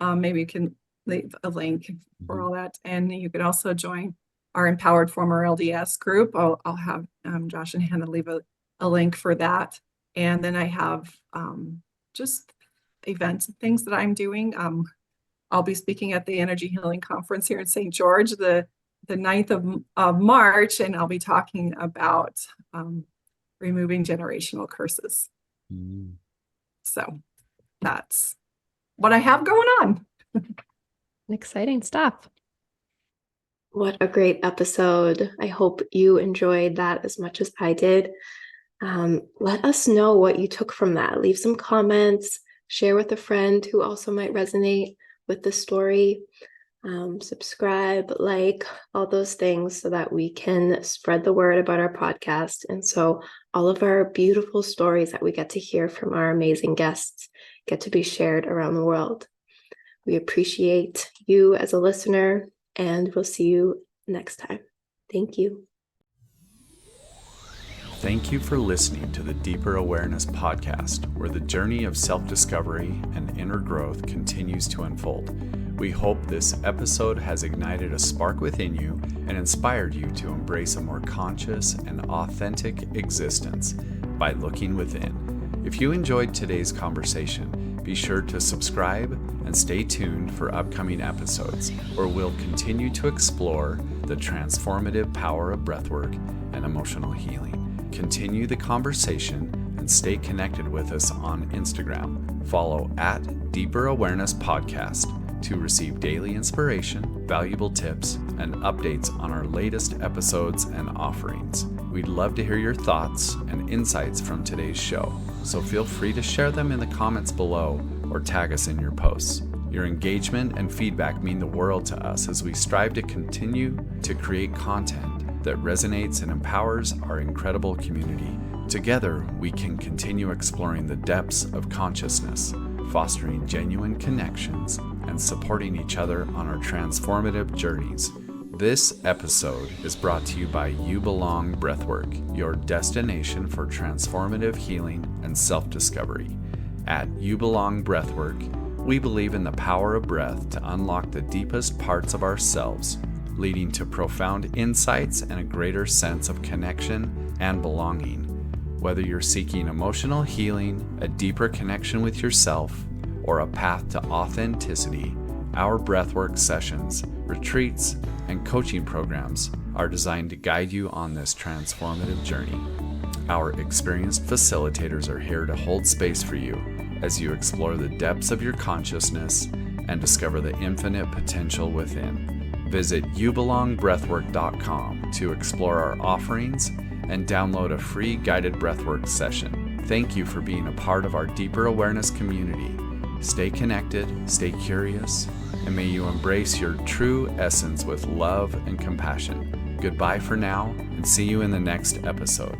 Maybe you can leave a link for all that. And you can also join our Empowered Former LDS group. I'll have Josh and Hannah leave a link for that. And then I have just events and things that I'm doing. I'll be speaking at the Energy Healing Conference here in St. George the 9th of March, and I'll be talking about removing generational curses. So that's what I have going on. Exciting stuff. What a great episode. I hope you enjoyed that as much as I did. Let us know what you took from that. Leave some comments, share with a friend who also might resonate with the story. Subscribe, like, all those things so that we can spread the word about our podcast. And so all of our beautiful stories that we get to hear from our amazing guests get to be shared around the world. We appreciate you as a listener, and we'll see you next time. Thank you. Thank you for listening to the Deeper Awareness podcast, where the journey of self-discovery and inner growth continues to unfold. We hope this episode has ignited a spark within you and inspired you to embrace a more conscious and authentic existence by looking within. If you enjoyed today's conversation, be sure to subscribe and stay tuned for upcoming episodes, where we'll continue to explore the transformative power of breathwork and emotional healing. Continue the conversation and stay connected with us on Instagram. Follow at Deeper Awareness Podcast to receive daily inspiration, valuable tips, and updates on our latest episodes and offerings. We'd love to hear your thoughts and insights from today's show, so feel free to share them in the comments below or tag us in your posts. Your engagement and feedback mean the world to us as we strive to continue to create content that resonates and empowers our incredible community. Together, we can continue exploring the depths of consciousness, fostering genuine connections, and supporting each other on our transformative journeys. This episode is brought to you by You Belong Breathwork, your destination for transformative healing and self-discovery. At You Belong Breathwork, we believe in the power of breath to unlock the deepest parts of ourselves, leading to profound insights and a greater sense of connection and belonging. Whether you're seeking emotional healing, a deeper connection with yourself, or a path to authenticity, our breathwork sessions, retreats, and coaching programs are designed to guide you on this transformative journey. Our experienced facilitators are here to hold space for you as you explore the depths of your consciousness and discover the infinite potential within. Visit youbelongbreathwork.com to explore our offerings and download a free guided breathwork session. Thank you for being a part of our Deeper Awareness community. Stay connected, stay curious, and may you embrace your true essence with love and compassion. Goodbye for now, and see you in the next episode.